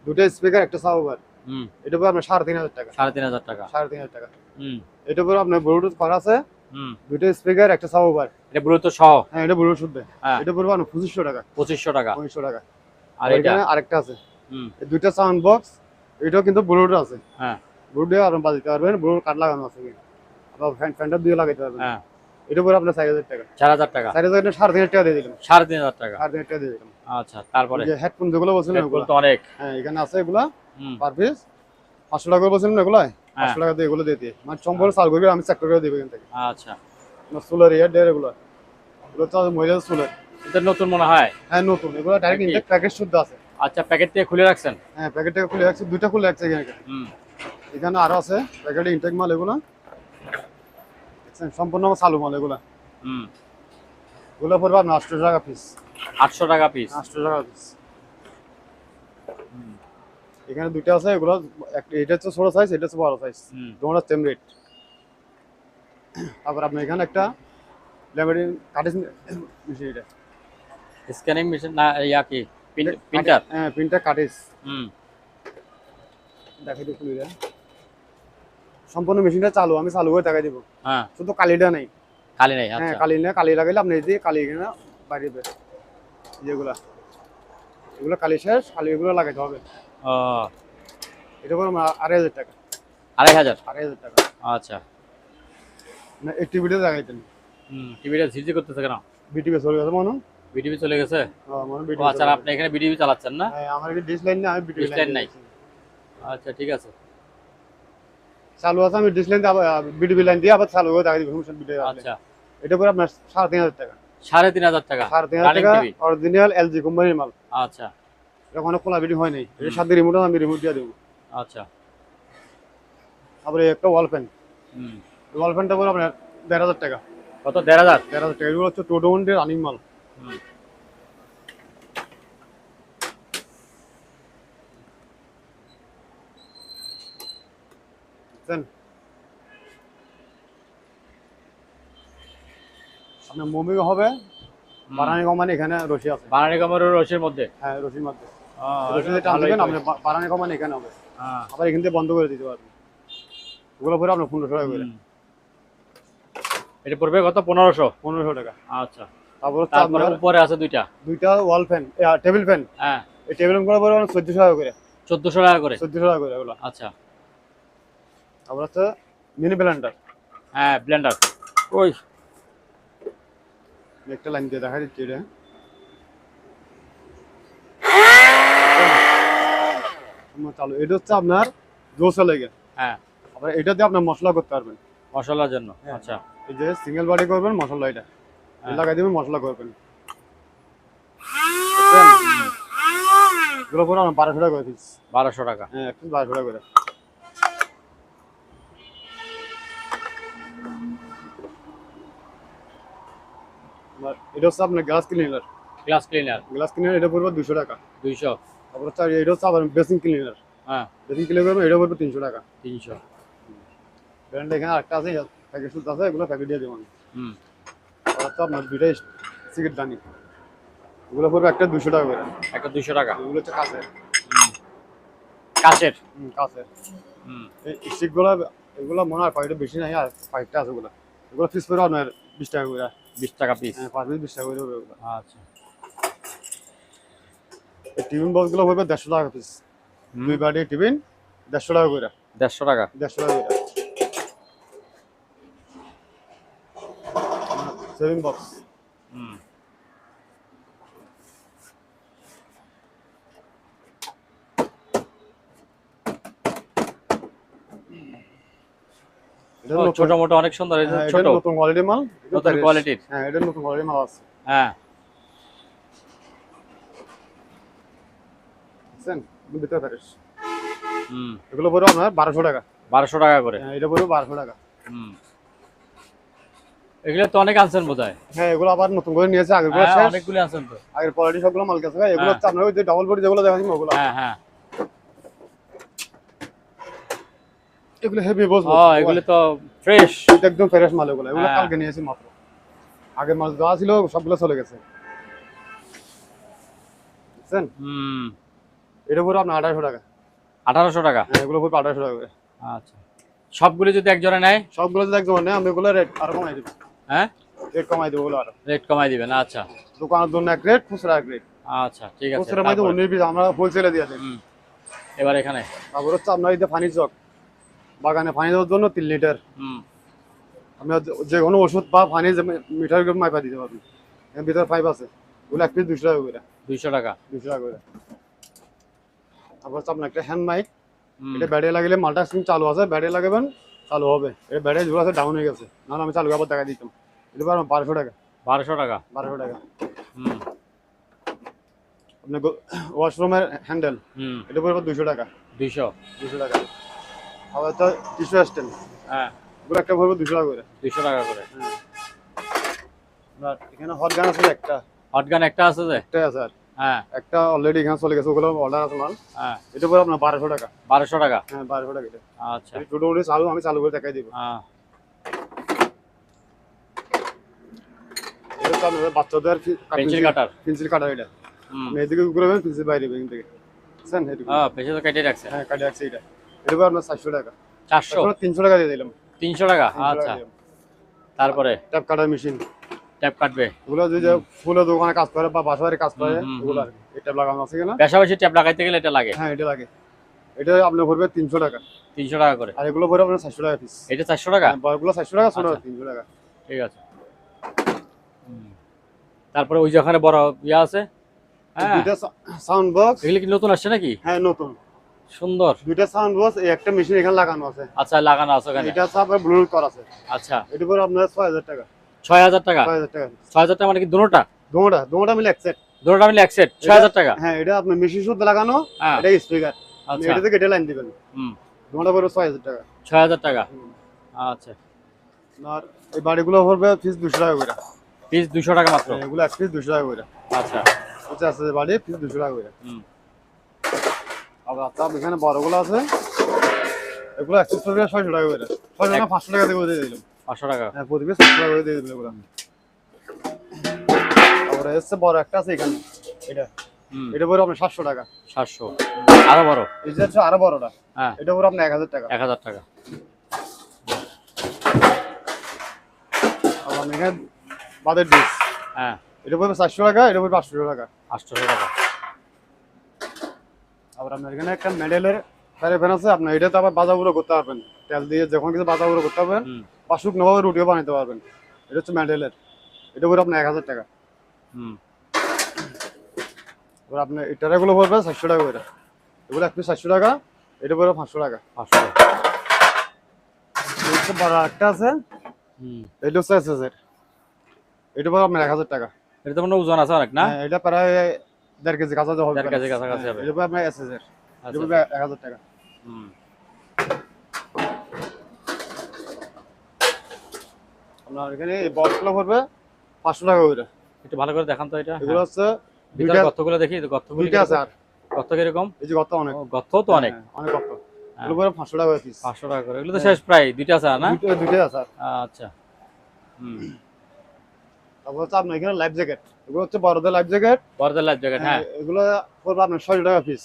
A: দুটো স্পিকার, একটা সাবওভার।
B: হুম।
A: এটা পড়বে আপনার 3500 টাকা।
B: 3500 টাকা?
A: 3500 টাকা।
B: হুম।
A: এটা পড়বে আপনার ব্লুটুথ করা আছে,
B: হুম।
A: দুটো স্পিকার, একটা সাবওভার।
B: এটা ব্লুটুথ সহ?
A: হ্যাঁ এটা ব্লুটুথ শুদ্ধ।
B: হ্যাঁ।
A: এটা পড়বে আপনার 2500 টাকা।
B: 2500 টাকা?
A: 2500 টাকা।
B: আর
A: আর
B: এটা?
A: এখানে আরেকটা আছে,
B: হুম।
A: এই দুইটা সাউন্ড বক্স, এটাও কিন্তু ব্লুটুথ আছে।
B: হ্যাঁ।
A: ব্লুটুথ দিয়ে আপনি বাজাতে পারবেন, ব্লুটুথ কাট লাগানো আছে, আবার ফ্যানটা দিয়ে লাগাইতে পারবেন।
B: হ্যাঁ।
A: এটা পড়বে আপনার 4000 টাকা।
B: 4000 টাকা?
A: 4000 3500 টাকা দিয়ে দিলাম।
B: 3500 টাকা?
A: 3500 টাকা দিয়ে দিলাম।
B: আচ্ছা। তারপরে?
A: যে হেডফোন যেগুলো বলছিলেন
B: হেডফোন
A: ওগুলো,
B: তো অনেক।
A: হ্যাঁ এখানে আছে এগুলা
B: হুম।
A: পার পিস 500 টাকা করে বলছিলেন না, এগুলো 500 টাকা দিয়ে এগুলো দিয়ে দিয়ে মানে সম্পূর্ণ চাল করে আমি চেক করে দেবো এখান থেকে।
B: আচ্ছা।
A: সোলার ইয়ার ডের এগুলো, এগুলো তো মহিলাদের সোলার।
B: এটা নতুন মনে হয়।
A: হ্যাঁ নতুন, এগুলো ডাইরেক্ট
B: নাকি?
A: ইনটেক প্যাকেজ শুদ্ধ আছে।
B: আচ্ছা, প্যাকেট থেকে খুলে রাখছেন।
A: হ্যাঁ প্যাকেটটা খুলে রাখছি, দুইটা খুলে রাখছি এখানে।
B: হুম
A: এখানে আরো আছে প্যাকেটে ইনটেক মাল এগুলো দেখছেন, সম্পূর্ণ আমার চালু মাল এগুলো।
B: হুম।
A: এগুলো পড়বে আপনার 800 টাকা পিস।
B: 800 টাকা পিস।
A: 800 টাকা পিস। এখানে দুইটা আছে, এগুলো এটা হচ্ছে ছোট সাইজ, এটা হচ্ছে বড় সাইজ,
B: হুম।
A: দুটোটা সেম রেট। তারপর আপনি এখানে একটা ল্যামিনেটিং কাটিং মেশিন, এটা
B: স্ক্যানিং মেশিন না ইয়া কি প্রিন্টার?
A: হ্যাঁ প্রিন্টার কাটিস।
B: হুম।
A: দেখাই দিই খুলে দেন। সম্পূর্ণ মেশিনটা চালু, আমি চালু করে দেখাই দিব।
B: হ্যাঁ,
A: শুধু কালিটা নেই।
B: খালি নাই।
A: হ্যাঁ
B: আচ্ছা।
A: কালি না, কালি লাগাইলে আপনি এই যে কালি এখানে বাইরে বের যেগুলা, এগুলো কালি শেষ, কালি এগুলো লাগাইতে হবে।
B: ও,
A: এটা করে 2500 টাকা।
B: 2500।
A: 2500 টাকা
B: আচ্ছা।
A: না অ্যাক্টিভিটিতে লাগাইতেন।
B: হুম, টিভিটা ঝিরঝির করতেছে কেন?
A: বিটিভি চলে গেছে মনে
B: বিটিভি চলে গেছে?
A: মনে
B: ও
A: বিটিভি।
B: আচ্ছা, আপনি এখানে বিটিভি চালাচ্ছেন না?
A: হ্যাঁ আমার কি ডিশ লাইন না, আমি বিটিভি
B: ডিশ লাইন
A: লাইন
B: নাই। আচ্ছা, ঠিক আছে।
A: চালু আছে, আমি ডিশ লাইন দিয়ে আবার বিটিভি লাইন দিয়ে আবার চালু করে দেখাই দিব। বিটিভি
B: আচ্ছা,
A: এটা করে আপনার 3500 টাকা।
B: 3500 টাকা
A: 3500
B: রানিং
A: টাকা
B: টিভি।
A: অরিজিনাল এলজি কোম্পানির মাল।
B: আচ্ছা
A: এটা কোনো খোলা বিডি হয় নাই, এর সাথে রিমোট আমি রিমোট দিয়ে দেবো।
B: আচ্ছা।
A: তারপরে একটা ওয়াল ফ্যান,
B: হুম।
A: ওয়াল ফ্যানটা পরে আপনার 1500 টাকা।
B: কত? 1500?
A: 1500 টাকা। এগুলো হচ্ছে টোটোন্ডের রানিং মাল।
B: হুম।
A: বুঝছেন? আপনার মুভি হবে বারানি কোম্পানি, এখানে রশি আছে।
B: বানানি কামড় রশির মধ্যে?
A: হ্যাঁ রশির মধ্যে
B: ও,
A: রশিতে টান
B: ভালোই
A: দিবেন,
B: তো।
A: আপনি বারানি কোম্পানি এখানে হবে।
B: হ্যাঁ।
A: আবার এখান থেকে বন্ধ করে দিতে পারবেন। ওগুলো পরে আপনার 1500 টাকা করে।
B: হুম। এটা পড়বে কত? 1500?
A: 1500 টাকা।
B: আচ্ছা।
A: তারপর হচ্ছে
B: তারপরে
A: আপনার
B: উপরে আছে দুইটা।
A: দুইটা ওয়াল ফ্যান, টেবিল ফ্যান।
B: হ্যাঁ,
A: এই টেবিল ফ্যান পরে 1400 টাকা করে।
B: 1400 টাকা করে।
A: 1400 টাকা করে এগুলো।
B: আচ্ছা।
A: তারপর হচ্ছে মিনি ব্লেন্ডার।
B: হ্যাঁ, ব্লেন্ডার। ওই
A: একটা লাইন দিয়ে দেখা দিচ্ছি এটা। চালু, এটা হচ্ছে আপনার জোসা লেগে।
B: হ্যাঁ,
A: আবার এটা দিয়ে আপনার মশলা করতে পারবেন।
B: মশলার জন্য।
A: হ্যাঁ।
B: আচ্ছা।
A: এই যে সিঙ্গেল বাড়ি করবেন, মশলা এটা
B: হ্যাঁ।
A: লাগাই দিবেন, মশলা করবেন। এগুলো পরে 1200 টাকা করে পিস।
B: 1200 টাকা।
A: হ্যাঁ একটু 1200 টাকা করে। এটা হচ্ছে আপনার glass cleaner.
B: Glass cleaner
A: glass cleaner এটা পড়বে 200 টাকা।
B: 200।
A: তারপর হচ্ছে এটা হচ্ছে আবার বেসিং ক্লিনার।
B: হ্যাঁ,
A: বেসিং ক্লিনার করবেন, এটা পড়বে 300 টাকা।
B: 300।
A: ব্র্যান্ড এখানে আরেকটা আছে, প্যাকেট শুদ্ধ আছে, এগুলো প্যাকেট দিয়ে দেবেন।
B: হুম।
A: আর হচ্ছে আপনার দুইটাই সিগারেট দানি, এগুলো পড়বে একটা 200 টাকা করে।
B: একটা 200 টাকা।
A: এগুলো হচ্ছে কাঁচের।
B: হুম। কাচের।
A: কাঁচের
B: হুম।
A: এই স্টিকগুলো, এগুলো মনে হয় কয়েকটা বেশি নাই, আর কয়েকটা আছে ওগুলো। এগুলো পিস পড়বে আপনার 20 টাকা করে।
B: 20 টাকা পিস।
A: হ্যাঁ 5 পিস 20 টাকা করে হবে ওগুলো।
B: আচ্ছা।
A: এই টিফিন বক্সগুলো পড়বে 150 টাকা পিস।
B: হুম।
A: দুই বাটি টিফিন 150 টাকা করে।
B: 150 টাকা।
A: 150 টাকা করে। Saving box.
B: হুম।
A: এটা
B: ও,
A: নতুন,
B: ছোট মোটো অনেক সুন্দর। এই যে
A: হ্যাঁ,
B: ছোট
A: এটা নতুন কোয়ালিটির মাল।
B: নতুন কোয়ালিটির।
A: হ্যাঁ এটা নতুন কোয়ালিটির মাল আছে।
B: হ্যাঁ।
A: বুঝছেন? এগুলো ভিতরে ফ্রেশ।
B: হুম।
A: এগুলো পড়বে আপনার 1200 টাকা।
B: 1200 টাকা করে।
A: হ্যাঁ এটা পড়বে 1200 টাকা।
B: হুম। এগুলো তো অনেক আনছেন বোধহয়।
A: হ্যাঁ এগুলো আবার নতুন করে নিয়েছে, আগের গুলো
B: হ্যাঁ,
A: শেষ।
B: অনেকগুলো আনছেন তো।
A: আগের কোয়ালিটি সবগুলো মাল গেছে। এগুলো
B: হ্যাঁ।
A: হচ্ছে আপনার ওই যে ডাবল বডি যেগুলো দেখাচ্ছি ওগুলো।
B: হ্যাঁ হ্যাঁ।
A: এগুলো হেভি বস।
B: ও, এগুলো তো ফ্রেশ।
A: এটা একদম ফ্রেশ মাল এগুলো। এগুলো
B: হ্যাঁ।
A: কালকে নিয়েছি মাত্র। আগের মাল যা ছিল সবগুলো চলে গেছে। বুঝছেন?
B: হুম।
A: এটা পড়বে আপনার 2800 টাকা।
B: 1800 টাকা।
A: হ্যাঁ এগুলো পড়বে 2800 টাকা করে।
B: আচ্ছা। সবগুলো যদি এক জোড়া নেয়?
A: সবগুলো যদি একদম নেই, আমি এগুলো রেট আরো কমাই দেবো।
B: হ্যাঁ,
A: রেট কমাই দেবো ওগুলো আরো।
B: রেট কমাই দিবেন। আচ্ছা
A: দোকানের জন্য এক রেট, খুচরা এক রেট।
B: আচ্ছা, ঠিক আছে।
A: খুচরা মাইতে
B: তারপরে?
A: 19 পিস আমরা হোলসেলে দিয়ে দিই।
B: হুম। এবার এখানে।
A: তারপর হচ্ছে আপনার এই যে পানি জগ, বাগানে পানি দেওয়ার জন্য 3 লিটার।
B: হুম।
A: আপনি যে কোনো ওষুধ বা পানি মিটার মাইপা দিতে পারবেন। এর ভিতরে পাইপ আছে, ওগুলো এক পিস 200 টাকা করে।
B: 200 টাকা।
A: 200 টাকা করে। তারপর হচ্ছে আপনার একটা হ্যান্ড মাইক।
B: হুম।
A: এটা ব্যাটারি লাগালে মালটা স্ক্রিন চালু আছে, ব্যাটারি লাগাবেন চালু হবে। এটা ব্যাটারি যেগুলো আছে ডাউন হয়ে গেছে, নাহলে আমি চালু আবার দেখা দিতাম। এটা পারবেন 1200 টাকা।
B: 1200 টাকা।
A: 1200 টাকা।
B: হুম
A: আপনার ওয়াশরুমের হ্যান্ডেল,
B: হুম
A: এটা পড়বে 200 টাকা।
B: 200।
A: 200 টাকা। আবার তো টিস্যু স্ট্যান্ড,
B: হ্যাঁ,
A: এগুলো একটা পড়বে 200 টাকা করে।
B: 200 টাকা করে।
A: হ্যাঁ। আপনার এখানে হট গান আছে একটা,
B: হটগান একটা আছে যে?
A: একটাই আছে আর
B: হ্যাঁ
A: একটা অলরেডি এখানে চলে গেছে, ওগুলো অর্ডার আছে মাল।
B: হ্যাঁ,
A: এটা পড়বে আপনার 1200 টাকা।
B: 1200 টাকা।
A: হ্যাঁ 1200 টাকা এটা।
B: আচ্ছা।
A: এটা ছোট মোটো চালু, আমি চালু করে দেখাই দিব।
B: হ্যাঁ
A: এটা চালু বাচ্চাদের
B: পেন্সিল কাটার।
A: পেন্সিল কাটার এটা।
B: হুম
A: আপনি এদিকে ঘুরাবেন, পেন্সিল বাইরে হবে এখান থেকে। বুঝছেন এটুকু?
B: হ্যাঁ, পেছে তো কেটে রাখছে।
A: হ্যাঁ কাটে আছে এটা। এটা পড়বে আপনার 400 টাকা।
B: 400।
A: এখন 300 টাকা দিয়ে দিলাম।
B: 300 টাকা।
A: 300 টাকা
B: আচ্ছা,
A: দিলাম।
B: তারপরে
A: ট্যাপ কাটার মেশিন,
B: ট্যাপ কাটবে।
A: ওগুলো যে ফুলের দোকানে কাজ করে বা বাসাবাড়ি কাজ করে,
B: হুম, হুম,
A: ওগুলো আর কি। এই ট্যাপ লাগানো আছে কিনা?
B: পাশাপাশি ট্যাপ লাগাইতে গেলে এটা লাগে
A: হ্যাঁ এটা লাগে। এটা আপনার পড়বে 300 টাকা।
B: 300 টাকা করে।
A: আর এগুলো পড়বে আপনার 400 টাকা পিস।
B: এটা 400 টাকা।
A: বড়গুলো 400 টাকা, ছোট
B: আচ্ছা।
A: 300 টাকা।
B: ঠিক আছে। হুম। তারপরে ওই যেখানে বড় ইয়া আছে, হ্যাঁ,
A: দুইটা সাউন্ড বক্স।
B: এগুলি কি নতুন আসছে নাকি?
A: হ্যাঁ নতুন।
B: সুন্দর।
A: দুইটা সাউন্ড বক্স, এই একটা মেশিন এখানে লাগানো আছে।
B: আচ্ছা, লাগানো আছে ওখানে।
A: এটা সব ব্লুটুথ করা আছে।
B: আচ্ছা,
A: এটা পড়বে আপনার 6000 টাকা।
B: 6000 টাকা।
A: 6000 টাকা।
B: 6000 টাকা মানে কি দুটোটা?
A: দুটোটা মিলে এক সেট।
B: দুটোটা মিলে এক সেট 6000 টাকা।
A: হ্যাঁ এটা আপনার মেশিন শুদ্ধ লাগানো,
B: হ্যাঁ।
A: এটা স্পিকার।
B: আচ্ছা।
A: এটা থেকে এটা লাইন দিবেন।
B: হুম,
A: দুটোটা পড়বে 6000 টাকা।
B: 6000 টাকা।
A: হুম।
B: আচ্ছা,
A: আর এই বাড়িগুলো পড়বে পিস 200 টাকা করে।
B: পিস 200 টাকা মাত্র।
A: এগুলো এক পিস 200 টাকা করে।
B: আচ্ছা।
A: আচ্ছা আছে বাড়ি পিস 200 টাকা করে।
B: হুম,
A: আবার আপনার এখানে বড়গুলো আছে, এগুলো এক পিস পড়বে 600 টাকা করে। 600 না 500 টাকা দিয়ে দিলাম।
B: 500 টাকা।
A: হ্যাঁ প্রতি পিস 500 টাকা করে দিয়ে দিলাম এগুলো। আবার এসে বড় একটা আছে এখানে, এটা
B: হুম,
A: এটা পড়বে আপনার 700 টাকা।
B: 700। আরো বড়।
A: এই যে হচ্ছে আরো বড়টা,
B: হ্যাঁ,
A: এটা পড়বে আপনার 1000 টাকা।
B: 1000 টাকা।
A: আবার এখানে বাদের ডিস,
B: হ্যাঁ,
A: এটা পড়বে 400 টাকা, এটা পড়বে 800 টাকা।
B: 800 টাকা।
A: আবার আপনার এখানে একটা মেডেলের ফ্যান আছে, আপনার এটা তো আবার বাজাগুলো করতে পারবেন, তেল দিয়ে যখন কিছু বাজাগুলো করতে পারবেন,
B: হুম
A: বা শুকনোভাবে রুটিও বানাতে পারবেন। এটা হচ্ছে মেডেলের, এটা পড়বে আপনার 1000 টাকা।
B: হুম,
A: এবার আপনার এটাগুলো পড়বে 400 টাকা করে। এগুলো এক পিস 400 টাকা, এটা পড়বে 500 টাকা।
B: 500 টাকা।
A: এই হচ্ছে বড় একটা আছে,
B: হুম,
A: এটা হচ্ছে এসএসের, এটা পড়বে আপনার 1000 টাকা।
B: এটা তো মনে হয় ওজন আছে অনেক না?
A: হ্যাঁ, এটা প্রায় 1.5 কেজি কাছাকাছি হবে।
B: 1.5 কেজি কাছাকাছি হবে।
A: এটা পড়বে আপনার এসএসের, এটা
B: আচ্ছা।
A: পড়বে 1000 টাকা।
B: হুম,
A: আপনার এখানে এই বক্সগুলো পড়বে 500 টাকা করে।
B: একটু ভালো করে দেখান তো এটা।
A: এগুলো হচ্ছে
B: ভিতরে
A: দুইটা,
B: গর্তগুলো দেখি, গর্তগুলো
A: দুইটা আছে আর
B: গর্ত কিরকম?
A: এই যে গর্ত অনেক।
B: ও, গর্ত তো অনেক।
A: হ্যাঁ, অনেক গর্ত।
B: হ্যাঁ।
A: এগুলো পড়বে 500 টাকা পিস।
B: 500 টাকা করে। এগুলো তো শেষ প্রায় দুইটা আছে না?
A: দুইটাই আছে আর।
B: আচ্ছা। হুম,
A: তারপর হচ্ছে আপনার এখানে লাইফ জ্যাকেট, এগুলো হচ্ছে বড়দের লাইফ জ্যাকেট।
B: বড়দের লাইফ জ্যাকেট। হ্যাঁ,
A: এগুলো পড়বে আপনার 600 টাকা পিস।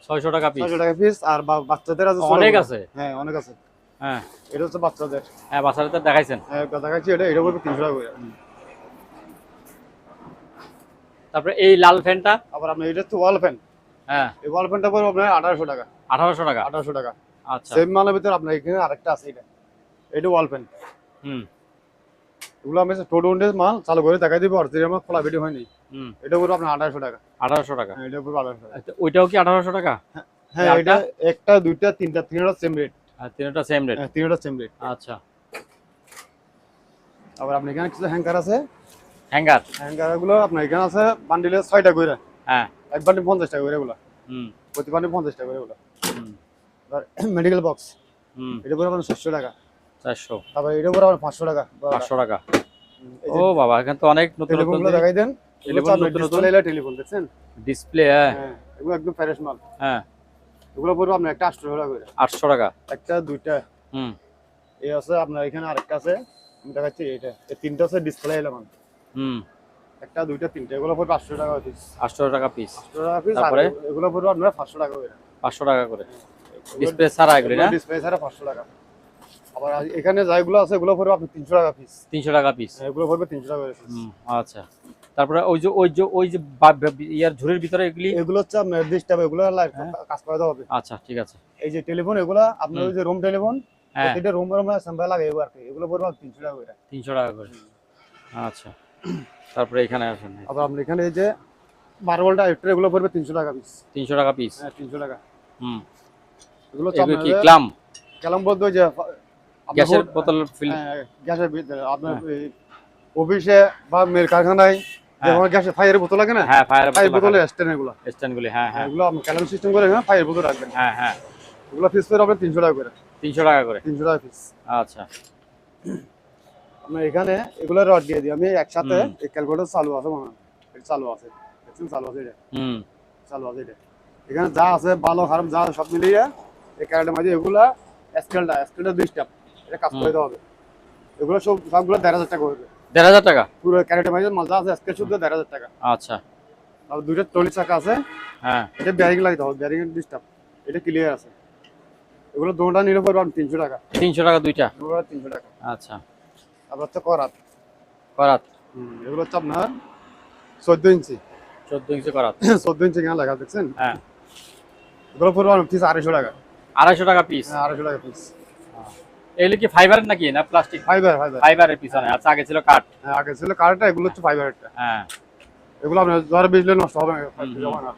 B: 600 টাকা পিস।
A: 600 টাকা পিস। আর বাচ্চাদের আছে
B: অনেক
A: 16
B: আছে।
A: হ্যাঁ অনেক আছে।
B: হ্যাঁ
A: এটা হচ্ছে বাচ্চাদের।
B: হ্যাঁ, বাচ্চাদের তো দেখাইছেন।
A: হ্যাঁ কথা কাছে এটা পড়বে 300 টাকা করে।
B: তারপরে এই লাল ফ্যানটা।
A: আবার আপনার এটা হচ্ছে ওয়াল ফ্যান।
B: হ্যাঁ,
A: এই ওয়াল ফ্যানটা পড়বে আপনার 1800 টাকা।
B: 1800 টাকা।
A: 1800 টাকা।
B: আচ্ছা।
A: সেম মালের ভিতরে আপনার এখানে আরেকটা আছে, এটা ওয়াল ফ্যান।
B: হুম
A: এগুলো আমি টোটো মাল চালু করে দেখাই দিব, অরিজিনাল মাল খোলা ভিডিও হয়নি।
B: হুম,
A: এটা পড়বে আপনার 1800 টাকা।
B: 1800 টাকা।
A: হ্যাঁ এটা পড়বে 1800 টাকা।
B: আচ্ছা, ওইটাও কি 1800 টাকা?
A: হ্যাঁ
B: লালটা?
A: এটা একটা দুইটা তিনটা, তিনটা সেম রেট।
B: আর তিনটা সেম রেট।
A: হ্যাঁ তিনটা সেম রেট।
B: আচ্ছা।
A: আবার আপনার এখানে কিছু হ্যাঙ্গার আছে,
B: হ্যাঙ্গার।
A: হ্যাঙ্গার গুলো আপনার এখানে আছে বান্ডিলে 6টা করে।
B: হ্যাঁ।
A: এক বান্ডিল 50 টাকা করে এগুলো,
B: হুম
A: প্রতি বান্ডিল 50 টাকা করে এগুলো।
B: হুম
A: মেডিকেল বক্স,
B: হুম,
A: এটা পড়বে আপনার 700 টাকা।
B: 400।
A: তারপর এটা পড়বে আপনার 500 টাকা।
B: 500 টাকা।
A: এই
B: ও বাবা, এখানে তো অনেক নতুন
A: টেলিফোন
B: নতুন
A: গুলো দেখাই দেন।
B: টেলিফোন নতুন নতুন
A: টেলিফোন দেখছেন?
B: ডিসপ্লে। হ্যাঁ
A: হ্যাঁ এগুলো একদম ফ্রেশ মাল।
B: হ্যাঁ,
A: এগুলো পড়বে আপনার একটা 800 টাকা করে।
B: 800 টাকা।
A: একটা দুইটা
B: হুম
A: এই আছে, আপনার এখানে আরেকটা আছে, আমি দেখাচ্ছি। এটা এই তিনটা আছে ডিসপ্লে এলাম,
B: হুম,
A: একটা দুইটা তিনটা। এগুলো পড়বে 800 টাকা পিস।
B: 800 টাকা পিস।
A: 800 টাকা পিস। আর
B: তারপরে
A: এগুলো পড়বে আপনার 500 টাকা করে।
B: 500 টাকা করে ডিসপ্লে ছাড়া এগুলি না?
A: ডিসপ্লে ছাড়া 500 টাকা। আবার এখানে যেগুলো আছে এগুলো পড়বে আপনার 300 টাকা পিস।
B: 300 টাকা পিস।
A: এগুলো পড়বে 300 টাকা করে পিস।
B: হুম, আচ্ছা। তারপরে ওই যে ইয়ার ঝুড়ির ভিতরে এগুলি।
A: এগুলো হচ্ছে আপনার ডিস্টার্ব, এগুলো
B: হ্যাঁ।
A: কাজ করাতে হবে।
B: আচ্ছা, ঠিক আছে।
A: এই যে টেলিফোন এগুলো আপনার ওই যে রুম টেলিফোন,
B: হ্যাঁ,
A: প্রতিটা রুমে রুমে সাম্বা লাগে আর কি। এগুলো পড়বে 300 টাকা করে।
B: 300 টাকা করে। আচ্ছা, তারপরে এখানে আসেন।
A: আবার আপনি এখানে এই যে 12 ভোল্ট আইফ্টার, এগুলো পড়বে 300 টাকা পিস।
B: 300 টাকা পিস।
A: হ্যাঁ 300 টাকা।
B: হুম,
A: এগুলো
B: এগুলো কি ক্লাম?
A: কালাম বলতে ওই যে
B: গ্যাসের বোতল ফিল।
A: গ্যাসের ভিতরে আপনার
B: হ্যাঁ।
A: অফিসে বা মেল কারখানায়
B: হ্যাঁ।
A: যেমন গ্যাসে ফায়ারের বোতল লাগে না,
B: হ্যাঁ ফায়ার
A: ফায়ার বোতলে স্ট্যান্ড এগুলো,
B: স্ট্যান্ডগুলি, হ্যাঁ হ্যাঁ
A: এগুলো আপনি ক্যালেন্ডার সিস্টেম করে না ফায়ার বোতল রাখবেন।
B: হ্যাঁ হ্যাঁ।
A: এগুলো পিস করে আপনার 300 টাকা করে,
B: 300 টাকা করে।
A: 300 টাকা পিস।
B: আচ্ছা
A: আপনার এখানে এগুলো রড দিয়ে দিই আমি একসাথে।
B: হুম।
A: এই ক্যালকুলেটর চালু আছে মনে হয়, এটা চালু আছে, দেখছেন চালু আছে, এটা
B: হুম
A: চালু আছে। এটা এখানে যা আছে ভালো খারাপ যা সব মিলিয়ে এই ক্যারেটের মাঝে এগুলা স্কেলটা 2 স্টেপ, এটা কাজ করে দিতে হবে। এগুলো সবগুলো 1500 টাকা হবে,
B: 1500 টাকা।
A: পুরো ক্যারেটের মাঝে মাল যা আছে স্কেল শুদ্ধ 1500 টাকা।
B: আচ্ছা
A: আর দুইটা টলি চাকা আছে,
B: হ্যাঁ
A: এটা ব্যারিং লাগাতে হবে, ব্যারিং এর 2 স্টেপ, এটা ক্লিয়ার আছে। এগুলো দুটোটা নিলে পড়বে 300 টাকা,
B: 300 টাকা দুইটা।
A: দুটোটা 300 টাকা।
B: আচ্ছা
A: আবার হচ্ছে করাত,
B: করাত,
A: এগুলো হচ্ছে আপনার 14 ইঞ্চি,
B: 14 ইঞ্চি করাত।
A: 14 ইঞ্চি কেনা লেখা দেখছেন,
B: হ্যাঁ
A: এগুলো পড়বে পিস 250 টাকা।
B: 250 টাকা পিস।
A: 250 টাকা পিস।
B: এগুলো কি ফাইবারের নাকি না প্লাস্টিক?
A: ফাইবার
B: ফাইবারের পিছনে, আচ্ছা আগে ছিল কাঠ।
A: আগে ছিল কাঠটা, এগুলো হচ্ছে ফাইবারটা।
B: হ্যাঁ
A: এগুলো আপনার জ্বরে বিজলে নষ্ট হবে না, জমা না।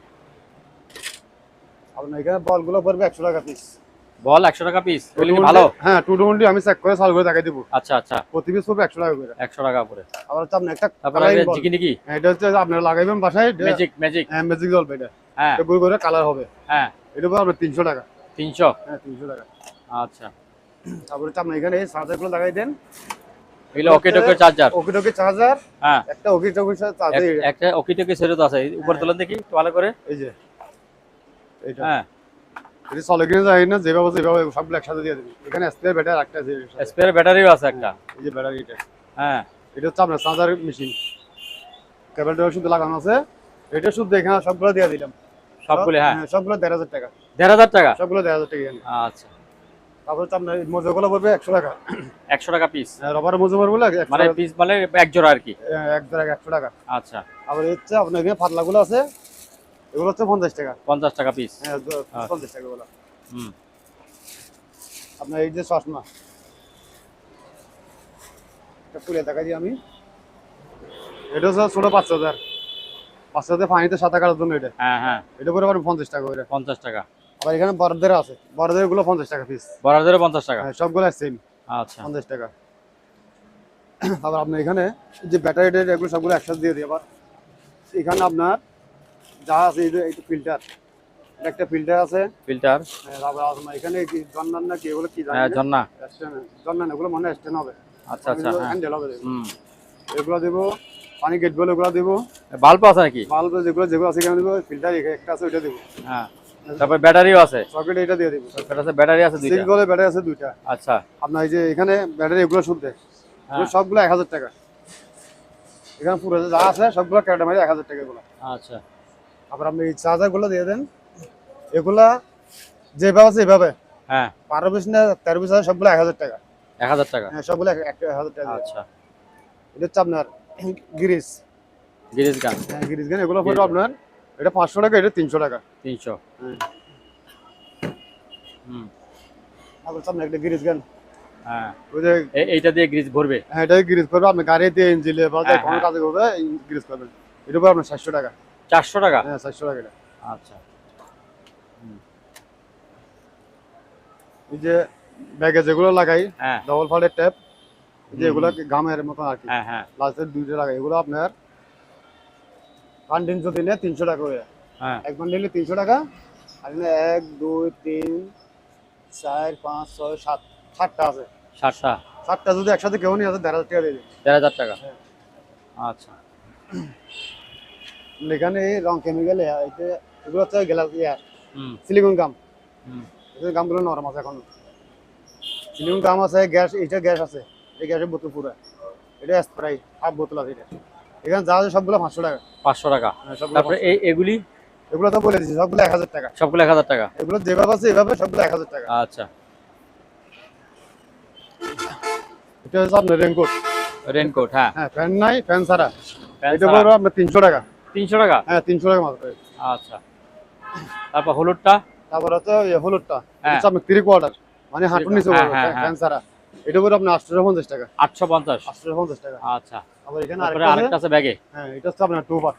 A: আপনার এখানে বলগুলো পড়বে 100 টাকা পিস।
B: বল 100 টাকা পিস, এগুলো কি ভালো?
A: হ্যাঁ 220 আমি চেক করে সাল করে দেখাই দেবো।
B: আচ্ছা আচ্ছা,
A: প্রতি পিস পড়বে 100 টাকা করে।
B: 100 টাকা করে।
A: আবার হচ্ছে আপনি একটা
B: তারপরে
A: coloring ball।
B: জিকিনি কি
A: এটা হচ্ছে আপনারা লাগাইবেন বাসায়,
B: ম্যাজিক, ম্যাজিক।
A: হ্যাঁ ম্যাজিক জ্বলবে এটা,
B: হ্যাঁ
A: এটা গুলো করে কালার হবে।
B: হ্যাঁ
A: এটা পড়বে আপনার 300 টাকা।
B: 300।
A: হ্যাঁ 300 টাকা।
B: আচ্ছা,
A: তারপরে হচ্ছে আপনি এখানে এই চার্জারগুলো লাগাই দেন।
B: এগুলো ওকে টোকে চার্জার।
A: ওকে টোকে চার্জার,
B: হ্যাঁ
A: একটা ওকে টোকে চার্জার,
B: একটা ওকে টোকে সেরে তো আছে, উপর তোলেন দেখি একটু ভালো করে।
A: এই যে এইটা,
B: হ্যাঁ
A: এটা চলে কিনে যায় না, যেভাবে যেভাবে সবগুলো একসাথে দিয়ে দিবি। এখানে স্পেয়ার ব্যাটারি একটা আছে,
B: স্পেয়ার ব্যাটারিও আছে একটা।
A: এই যে ব্যাটারি এটা,
B: হ্যাঁ
A: এটা হচ্ছে আপনার চার্জার মেশিন, কেবলটা শুধু লাগানো আছে। এটা শুধু এখানে সবগুলো দিয়ে দিলাম,
B: সবগুলো। হ্যাঁ
A: সবগুলো 1500 টাকা,
B: 1500 টাকা।
A: সবগুলো 1500 টাকা এখানে।
B: আচ্ছা,
A: তারপর হচ্ছে আপনার মোজাগুলো পড়বে 100 টাকা,
B: 100 টাকা পিস।
A: রবারের মোজা পড়বে
B: মানে পিস মানে এক জোড়া আর কি।
A: 100 টাকা।
B: আচ্ছা,
A: আবার হচ্ছে আপনার এখানে পাতলাগুলো আছে, এগুলো হচ্ছে 50 টাকা।
B: 50 টাকা পিস।
A: হ্যাঁ 50 টাকা গুলো।
B: হুম
A: আপনার এই যে চশমা, এটা খুলে দেখা দিই আমি। এটা হচ্ছে ছোট বাচ্চাদের পানিতে সাঁতার কাটার জন্য এটা।
B: হ্যাঁ হ্যাঁ,
A: এটা করে আবার 50 টাকা করে।
B: 50 টাকা।
A: আবার এখানে বড়দের আছে, বড়দের গুলো 50 টাকা পিস।
B: বড়দের 50 টাকা।
A: হ্যাঁ সবগুলো সেম
B: আচ্ছা
A: 50 টাকা। আবার আপনার এখানে যে ব্যাটারি এগুলো সবগুলো একসাথে দিয়ে দিই। আবার এখানে আপনার যা আছে এই যে ফিল্টার, একটা ফিল্টার আছে,
B: ফিল্টার।
A: তারপর আপনার এখানে কি জন্নান না কি এগুলো কি জানেন?
B: হ্যাঁ ঝর্ণা।
A: জন্নান, এগুলো মনে হয় স্ট্যান্ড হবে।
B: আচ্ছা আচ্ছা, হ্যাঁ
A: হ্যান্ডেল হবে।
B: হুম।
A: এগুলো দেবো, পানি গেট বলে এগুলো দেবো,
B: বাল্ব আছে নাকি?
A: বাল্ব যেগুলো যেগুলো আছে এখানে দেবো, ফিল্টার একটা আছে ওইটা দেবো।
B: হ্যাঁ, তারপর ব্যাটারিও আছে।
A: সকেট এটা দিয়ে দেবো।
B: সকেট আছে, ব্যাটারি আছে দুইটা।
A: সিঙ্গল ব্যাটারি আছে দুইটা।
B: আচ্ছা,
A: আপনার এই যে এখানে ব্যাটারি এগুলো শুনতে
B: হ্যাঁ।
A: সবগুলো 1000 টাকা। এখানে পুরো যা আছে সবগুলো ক্যারেটে মাঝে 1000 টাকা এগুলো।
B: আচ্ছা,
A: আবার আপনি এই চার্জার গুলো দিয়ে দেন, এগুলা যেভাবে আছে এভাবে
B: হ্যাঁ
A: 12 পিস না 13 পিস আছে, সবগুলো 1000 টাকা।
B: 1000 টাকা।
A: হ্যাঁ সবগুলো 1000 টাকা।
B: আচ্ছা,
A: এটা হচ্ছে আপনার গিরিস,
B: গিরিজ গান।
A: হ্যাঁ গিরিস গান, এগুলো পড়বে আপনার এটা 500 টাকা, এটা 300 টাকা।
B: 300।
A: হ্যাঁ
B: হুম
A: আবার সামনে একটা গিরিস গান,
B: হ্যাঁ,
A: ওই যে
B: এইটা দিয়ে গ্রিজ ভরবে।
A: হ্যাঁ এটা গিরিস করবে আপনি গাড়িতে ইঞ্জিনে বা
B: হ্যাঁ,
A: কোনো
B: হ্যাঁ।
A: কাজে করবে গিরিস করবেন। এটা পড়বে আপনার 700 টাকা।
B: 400 টাকা।
A: হ্যাঁ 700 টাকা এটা।
B: আচ্ছা,
A: এই যে ব্যাগে যেগুলো লাগাই
B: হ্যাঁ
A: ডবল ফল্ডের ট্যাপ, যে এগুলো গামের মতো আর কি,
B: হ্যাঁ হ্যাঁ
A: লাস্টের দুইটা লাগাই, এগুলো আপনার কন্টিনিউ যদি নেয় 300 টাকা করে।
B: হ্যাঁ,
A: এক বান্ডিলে 300 টাকা। আর এখানে 1 2 3 4 5 6 7 7টা আছে।
B: 7টা।
A: 7টা যদি একসাথে কেউ নিয়ে আসে 1500 টাকা দিয়ে দিই।
B: 1500 টাকা।
A: হ্যাঁ।
B: আচ্ছা,
A: এখানে এই রং কেমিক্যাল এগুলো হচ্ছে গ্লাস
B: হুম
A: সিলিকন গাম,
B: হুম
A: এই গামগুলো নরম আছে এখন। সিলিকন গাম আছে, গ্যাস, এটা গ্যাস আছে, এই গ্যাসের বোতল পুরো, এটা স্প্রাইট হাফ বোতল আছে এটা। এখানে যা আছে সবগুলো 500 টাকা।
B: 500 টাকা।
A: হ্যাঁ, সবগুলো
B: তারপরে
A: 500 টাকা।
B: এগুলি
A: এগুলো তো বলে দিচ্ছি সবগুলো 1000 টাকা।
B: সবগুলো 1000 টাকা।
A: এগুলো যেভাবে আছে এভাবে সবগুলো 1000 টাকা।
B: আচ্ছা,
A: এটা হচ্ছে আপনার রেনকোট,
B: রেনকোট। হ্যাঁ,
A: হ্যাঁ ফ্যান নাই, ফ্যান ছাড়া,
B: ফ্যান
A: এটা
B: ছাড়া।
A: পড়বে আপনার 300 টাকা।
B: 300 টাকা।
A: হ্যাঁ 300 টাকা মাত্র।
B: আচ্ছা, তারপর হলুদটা।
A: তারপর হচ্ছে হলুদটা,
B: হ্যাঁ।
A: হচ্ছে আপনার 3 কোয়ার্টার, মানে হাঁটুর নিচে
B: হ্যাঁ,
A: পড়বে,
B: হ্যাঁ,
A: ফ্যান ছাড়া। এটা পড়বে আপনার 850 টাকা।
B: 850।
A: 850 টাকা।
B: আচ্ছা,
A: আবার এখানে
B: তারপরে
A: আরেকটা
B: আরেকটা
A: আছে,
B: আছে ব্যাগে।
A: হ্যাঁ এটা হচ্ছে আপনার টোপার।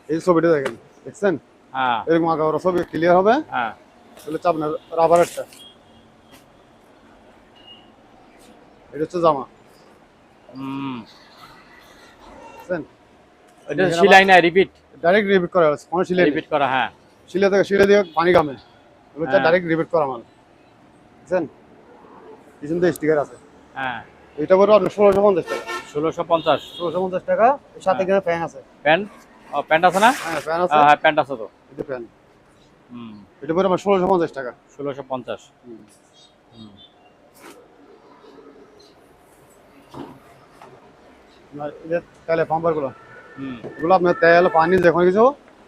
A: এই ছবিটা দেখেন, দেখছেন
B: হ্যাঁ
A: এরকম আঁকা ওরা ছবি ক্লিয়ার হবে।
B: হ্যাঁ,
A: এটা হচ্ছে আপনার রাবারেরটা, এটা হচ্ছে জামা।
B: হুম
A: দেখছেন
B: এটা সিলাই না রিপিট?
A: ডাইরেক্ট রিপিট করা আছে, কোনো সিলে
B: রিপিট করা, হ্যাঁ।
A: সিলে দিয়ে পানি কামে, এগুলো হচ্ছে
B: হ্যাঁ।
A: ডাইরেক্ট রিপিট করা মাল, বুঝছেন? পিছন দিয়ে স্টিকার আছে।
B: হ্যাঁ,
A: এটা পড়বে আপনার 1650 টাকা।
B: 1650।
A: 1650 টাকা, এর সাথে এখানে ফ্যান আছে।
B: প্যান্ট? ও, প্যান্ট আছে না?
A: হ্যাঁ ফ্যান আছে,
B: হ্যাঁ, প্যান্ট আছে তো।
A: এটা ফ্যান।
B: হুম,
A: এটা পড়বে আমার 1650 টাকা।
B: 1650।
A: হুম।
B: হুম,
A: আর এই যে তেলে পাম্পার গুলো,
B: হুম।
A: এগুলো আপনার তেল পানি যখন কিছু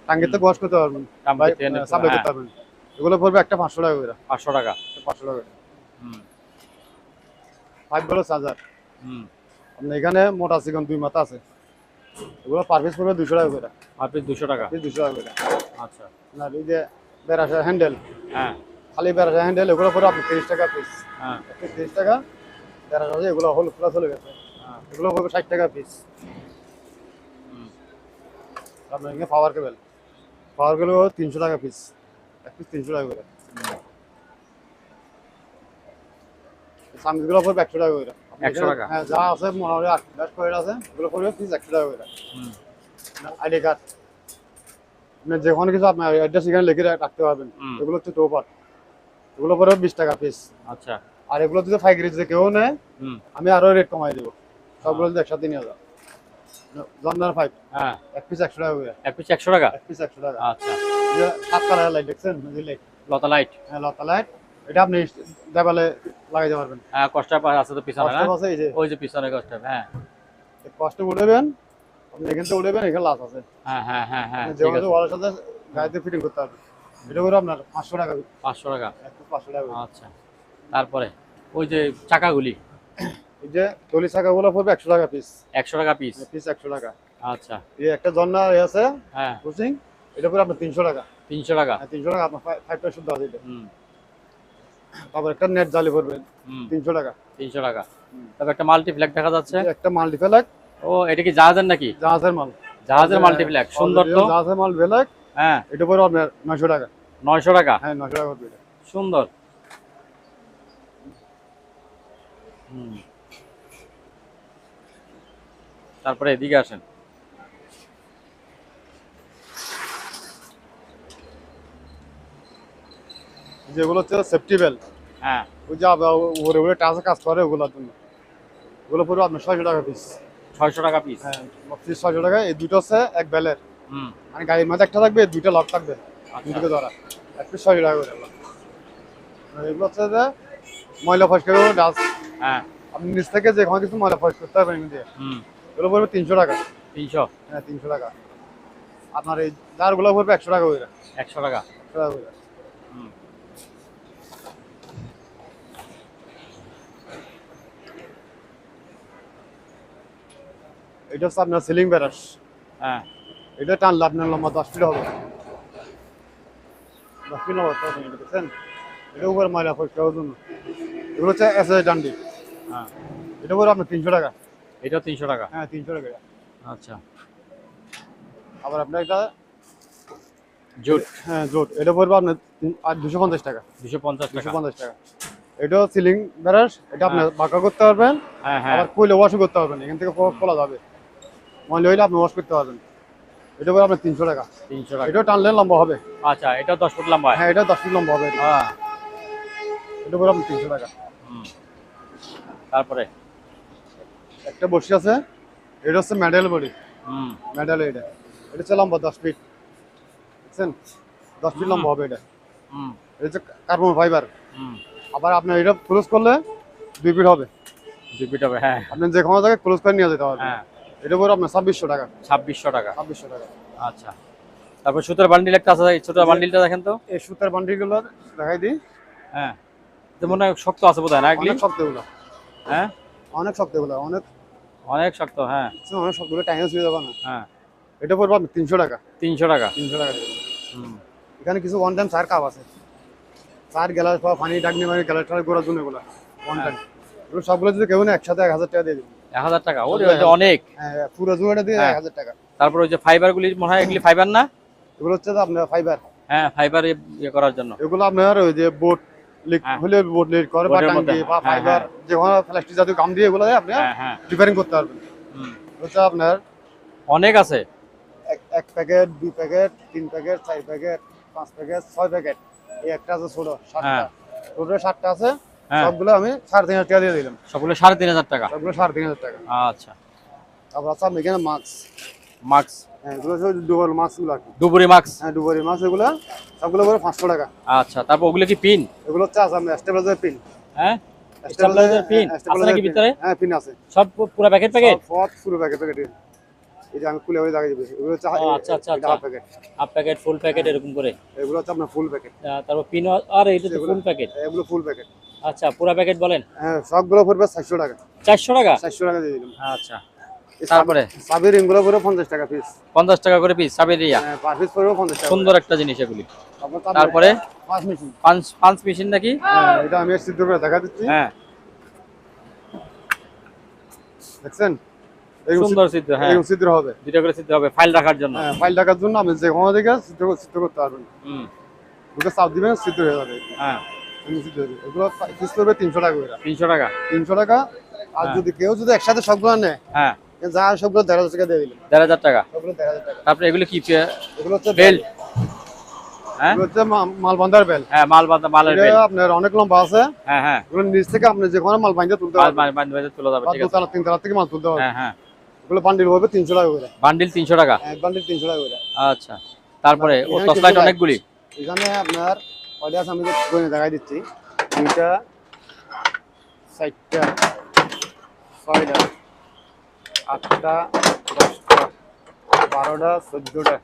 A: টাঙ্গিতে ওয়াশ করতে পারবেন,
B: টাঙ্গিতে এনে
A: সাপ্লাই
B: হ্যাঁ।
A: করতে পারবেন। এগুলো পড়বে একটা 500 টাকা করে।
B: 500 টাকা।
A: 500 টাকা।
B: হুম,
A: 5 বলো চার্জার।
B: হুম।
A: আপনার এখানে মোটা চিকন 2 মাথা আছে, এগুলো পার পিস পড়বে 200 টাকা করে।
B: আর পিস 200 টাকা।
A: পিস 200 টাকা করে।
B: আচ্ছা।
A: আর এই যে বেরাসা হ্যান্ডেল,
B: হ্যাঁ,
A: খালি বেরাসা হ্যান্ডেল, এগুলো পড়বে আপনি 30 টাকা পিস।
B: হ্যাঁ,
A: 30 টাকা। বেরাসা আছে, এগুলো হলুদ প্লাস চলে গেছে,
B: হ্যাঁ।
A: এগুলো পড়বে 60 টাকা পিস।
B: হুম,
A: আপনার এখানে পাওয়ার কেবল, 300 টাকা পিস, এক পিস 300 টাকা করে। সামনেগুলো পড়বে 100 টাকা করে।
B: 100 টাকা।
A: হ্যাঁ, যা আছে মোটামুটি 8 করে আছে, এগুলো পড়বে পিস 100 টাকা করে।
B: হুম,
A: আইডি কার্ড, আপনি যে কোনো কিছু আপনার অ্যাড্রেস এখানে লিখে রাখতে পারবেন।
B: হুম।
A: এগুলো হচ্ছে টোপার, এগুলো পড়বে 20 টাকা পিস।
B: আচ্ছা।
A: আর এগুলো যদি পাইকারি যদি কেউ নেয়,
B: হুম,
A: আমি আরো রেট কমাই দেবো, সবগুলো যদি একসাথে নিয়ে যাও। জন্নার পাইপ,
B: হ্যাঁ।
A: এক পিস 100 টাকা করে।
B: এক পিস 100 টাকা।
A: এক পিস 100 টাকা।
B: আচ্ছা।
A: এই যে 7 কালারের লাইট দেখছেন, এই লাইট,
B: লতা লাইট।
A: হ্যাঁ লতা লাইট, এটা আপনি দেওয়ালে লাগাইতে পারবেন।
B: হ্যাঁ, কষ্টাপ আছে তো পিছনে না?
A: কষ্ট আছে, এই যে
B: ওই যে পিছনে কষ্টাপ, হ্যাঁ।
A: কষ্ট উঠেবেন, আপনি এখান থেকে উঠেবেন, এখানে লাস আছে,
B: হ্যাঁ, হ্যাঁ, হ্যাঁ, হ্যাঁ,
A: যে
B: ঠিক আছে।
A: ওয়ালের সাথে গাড়িতে ফিটিং করতে হবে। এটা করে আপনার 500 টাকা,
B: 500 টাকা।
A: এক পিস 500 টাকা করে।
B: আচ্ছা। তারপরে ওই যে চাকাগুলি
A: এই যে টলি চাকাগুলো পড়বে 100 টাকা পিস।
B: 100 টাকা পিস।
A: পিস 100 টাকা।
B: আচ্ছা।
A: এই একটা জন্না আছে
B: হ্যাঁ,
A: বুঝিং, এটা পরে আপনার 300 টাকা।
B: 300 টাকা।
A: 300 টাকা আপনার 5টা শুদ্ধ আছে এটা।
B: হুম,
A: তারপর একটা নেট জালি পড়বে
B: হুম।
A: 300 টাকা।
B: 300 টাকা। তবে একটা মাল্টিপ্ল্যাক দেখা যাচ্ছে।
A: এই একটা মাল্টিপ্যাক,
B: ও, এটা কি জাহাজের নাকি?
A: জাহাজের মাল।
B: জাহাজের মাল্টিপ্ল্যাক, সুন্দর তো।
A: জাহাজের মাল বেলাক,
B: হ্যাঁ,
A: এটা পরে আপনার 900 টাকা।
B: 900 টাকা।
A: হ্যাঁ 900 টাকা পড়বে এটা।
B: সুন্দর। হুম। তারপরে এদিকে আসেন।
A: যেগুলো হচ্ছে সেফটি বেল,
B: হ্যাঁ,
A: ওই যে উপরে উপরে টাচে কাজ করে, ওগুলোর জন্য ওগুলো পড়বে আপনার 600 টাকা পিস।
B: 600 টাকা পিস।
A: হ্যাঁ পিস 600 টাকা। এই দুটো হচ্ছে এক বেলের,
B: হুম,
A: মানে গাড়ির মাঝে একটা থাকবে, দুইটা লক থাকবে,
B: আচ্ছা।
A: দুটোকে ধরা, এক পিস 600 টাকা করে। আর এগুলো হচ্ছে যে ময়লা পরিষ্কার করে ডাস্ট,
B: হ্যাঁ,
A: আপনি নিচ থেকে যে কোনো কিছু ময়লা পরিষ্কার করতে পারবেন দিয়ে,
B: হুম।
A: এগুলো পড়বে 300 টাকা।
B: 300।
A: হ্যাঁ 300 টাকা। আপনার এই জারগুলো পড়বে 100 টাকা করে।
B: 100 টাকা।
A: 100 টাকা করে।
B: হুম,
A: এটা হচ্ছে আপনার সিলিং ব্রাশ,
B: হ্যাঁ,
A: এটা টানলে আপনার লম্বা 10 ফিট হবে। 10 ফিট লম্বা হবে, এটা দেখছেন? এটা উপরে ময়লা পরিষ্কার করার জন্য। এগুলো হচ্ছে এসএস ডান্ডি,
B: হ্যাঁ।
A: এটা পড়বে আপনার 300 টাকা।
B: এটাও 300 টাকা।
A: হ্যাঁ 300 টাকা।
B: আচ্ছা।
A: আবার আপনার একটা
B: জুট।
A: হ্যাঁ জোট, এটা পড়বে আপনার 250 টাকা।
B: 250 টাকা।
A: 250 টাকা। এটাও সিলিং ব্রাশ, এটা আপনি বাঁকা করতে পারবেন,
B: হ্যাঁ, হ্যাঁ।
A: আবার কইলে ওয়াশও করতে পারবেন, এখান থেকে খোলা যাবে, ময়লা হইলে আপনি ওয়াশ করতে পারবেন। এটা পড়বে আপনার 300 টাকা।
B: 300 টাকা।
A: এটাও টানলে লম্বা হবে।
B: আচ্ছা, এটাও 10 ফুট লম্বা।
A: হ্যাঁ এটা 10 ফিট লম্বা হবে।
B: হ্যাঁ।
A: এটা পড়বে আপনার 300 টাকা।
B: হুম। তারপরে
A: একটা বসে আছে, এটা হচ্ছে মেডেল বডি,
B: হুম,
A: মেডেল, এটা এটা হচ্ছে লম্বা 10 ফিট, বুঝছেন? 10 ফিট লম্বা হবে এটা।
B: হুম,
A: এটা হচ্ছে কার্বন ফাইবার।
B: হুম।
A: আবার আপনার এটা ক্লোজ করলে 2 ফিট হবে,
B: 2 ফিট হবে, হ্যাঁ,
A: আপনি যে কোনো জায়গায় ক্লোজ করে নিয়ে যেতে পারবেন।
B: হ্যাঁ।
A: এটা পড়বে আপনার 2600 টাকা।
B: 2600 টাকা।
A: 2600 টাকা।
B: আচ্ছা। তারপর সুতোর বান্ডিল একটা আছে, এই ছোট বান্ডিলটা দেখেন তো।
A: এই সুতার বান্ডিলগুলো দেখাই দিই।
B: হ্যাঁ, তো মনে হয় শক্ত আছে বোধহয় না এগুলি?
A: অনেক শক্ত এগুলো,
B: হ্যাঁ,
A: অনেক শক্ত এগুলো, অনেক
B: অনেক শক্ত, হ্যাঁ,
A: অনেক শক্ত, এগুলো টাইমে শুয়ে যাবে না।
B: হ্যাঁ।
A: এটা পড়বে আপনার 300 টাকা।
B: 300 টাকা।
A: 300 টাকা দেবেন।
B: হুম,
A: এখানে কিছু ওয়ান টাইম সার কাপ আছে, সার গ্যালাস বা পানি ডাকনি মানে গ্যালাস করার জন্য এগুলো ওয়ান টাইম। এগুলো সবগুলো যদি কেউ না একসাথে 1000 টাকা দিয়ে দেবেন।
B: 1000 টাকা? ওরে, ওটা অনেক।
A: হ্যাঁ পুরো জুড়ে দিয়ে
B: হ্যাঁ।
A: 1000 টাকা।
B: তারপর ওই যে ফাইবারগুলি মনে হয় এগুলি ফাইবার না?
A: এগুলো হচ্ছে আপনার ফাইবার,
B: হ্যাঁ, ফাইবার ইয়ে করার জন্য।
A: এগুলো আপনার ওই যে বোট লিক
B: হ্যাঁ।
A: হলে বোট লিক করে বা
B: বোটের মধ্যে,
A: টাঙ্কি বা
B: হ্যাঁ,
A: ফাইবার, যে কোনো প্লাস্টিক জাতীয় কাম দিয়ে এগুলো আপনি
B: হ্যাঁ, হ্যাঁ।
A: রিপেয়ারিং করতে পারবেন।
B: হুম,
A: হচ্ছে আপনার
B: অনেক আছে।
A: এক packet, 2 packet, 3 packet, 4 packet, 5 packet, 6 packet. এই একটা আছে ছোট 7টা।
B: হ্যাঁ।
A: টোটাল 7টা আছে।
B: হ্যাঁ।
A: সবগুলো আমি 3,500 টাকা দিয়ে দিলাম।
B: সবগুলো 3,500 টাকা।
A: সবগুলো 3,500 টাকা।
B: আচ্ছা।
A: তারপর আছে আপনার এখানে মাস্ক।
B: মাস্ক,
A: হ্যাঁ, এগুলো হচ্ছে ডুবল মাস্কগুলো আর কি।
B: ডুবুরি মাস্ক।
A: হ্যাঁ, ডুবরি মাস্ক এগুলো সবগুলো করে 500 টাকা।
B: আচ্ছা, তারপর ওগুলো কি পিন?
A: এগুলো হচ্ছে আছে আপনার স্টেবিলাইজার পিন।
B: হ্যাঁ, স্টেবিলাইজার পিন আছে নাকি ভিতরে?
A: হ্যাঁ, পিন আছে।
B: সব পুরো প্যাকেট প্যাকেট?
A: সব পুরো প্যাকেট প্যাকেট। এই যে আমি খুলে ওই দেখাই দিবি। এগুলো হচ্ছে
B: আচ্ছা আচ্ছা
A: এটা
B: আচ্ছা,
A: হাফ প্যাকেট।
B: হাফ প্যাকেট, ফুল প্যাকেট এরকম করে।
A: এগুলো হচ্ছে আপনার ফুল প্যাকেট।
B: তারপর পিন, আর এটা তো ফুল প্যাকেট।
A: এগুলো ফুল প্যাকেট।
B: আচ্ছা, পুরো প্যাকেট বলেন?
A: হ্যাঁ, সবগুলো পড়বে 400 টাকা।
B: 400 টাকা?
A: 400 টাকা দিয়ে দিলাম।
B: আচ্ছা, তারপরে
A: সাবির রিংগুলো পড়বে 50 টাকা পিস।
B: 50 টাকা করে পিস সাবেরিয়া।
A: হ্যাঁ, পার পিস পড়বে 50 টাকা।
B: সুন্দর একটা জিনিস এগুলি।
A: তারপরে
B: তারপরে
A: পাঁচ মেশিন।
B: পাঁচ মেশিন নাকি?
A: হ্যাঁ, এটা আমি সিদ্ধ করে দেখা দিচ্ছি।
B: হ্যাঁ,
A: দেখছেন?
B: সুন্দর সিদ্ধ। হ্যাঁ,
A: এই সিদ্ধ হবে।
B: দুটো করে সিদ্ধ হবে ফাইল রাখার জন্য।
A: হ্যাঁ, ফাইল রাখার জন্য আপনি যে কোনো দিকে সিদ্ধ করতে পারবেন।
B: হুম।
A: দুটো চাপ দিবেন, সিদ্ধ হয়ে যাবে।
B: হ্যাঁ,
A: সিদ্ধ হয়ে যাবে। এগুলো পিস পড়বে 300 টাকা করে।
B: 300 টাকা।
A: 300 টাকা। আর
B: হ্যাঁ।
A: যদি কেউ যদি একসাথে সবগুলো নেয়,
B: হ্যাঁ,
A: যা সবগুলো 1,500 টাকা দিয়ে দিলেন।
B: 1,500 টাকা।
A: সবগুলো 1,500 টাকা।
B: তারপরে এগুলো কি?
A: এগুলো হচ্ছে
B: বেল্ট। হ্যাঁ,
A: এগুলো হচ্ছে মাল বান্ধার বেল।
B: হ্যাঁ, মালের
A: এটা
B: বেল্ট।
A: আপনার অনেক লম্বা আছে।
B: হ্যাঁ হ্যাঁ,
A: এগুলো নিচ থেকে আপনি যে কোনো মাল বাঁধতে তুলতে পারবেন।
B: বান্ধবে তুলে যাবে।
A: বা
B: ঠিক আছে।
A: দোতলা 3 তলা থেকে মাল তুলতে পারবেন।
B: হ্যাঁ হ্যাঁ,
A: এগুলো বান্ডিল হবে 300 টাকা করে।
B: বান্ডিল 300 টাকা।
A: এক বান্ডিল 300 টাকা করে।
B: আচ্ছা, তারপরে ও
A: এখানে
B: টসলাইট
A: কিছু
B: অনেকগুলি।
A: এখানে আপনার কয়টা আছে আমি বলে দেখাই দিচ্ছি। 2টা, 4টা, 6টা, 8টা, 10টা, 12টা, 14টা,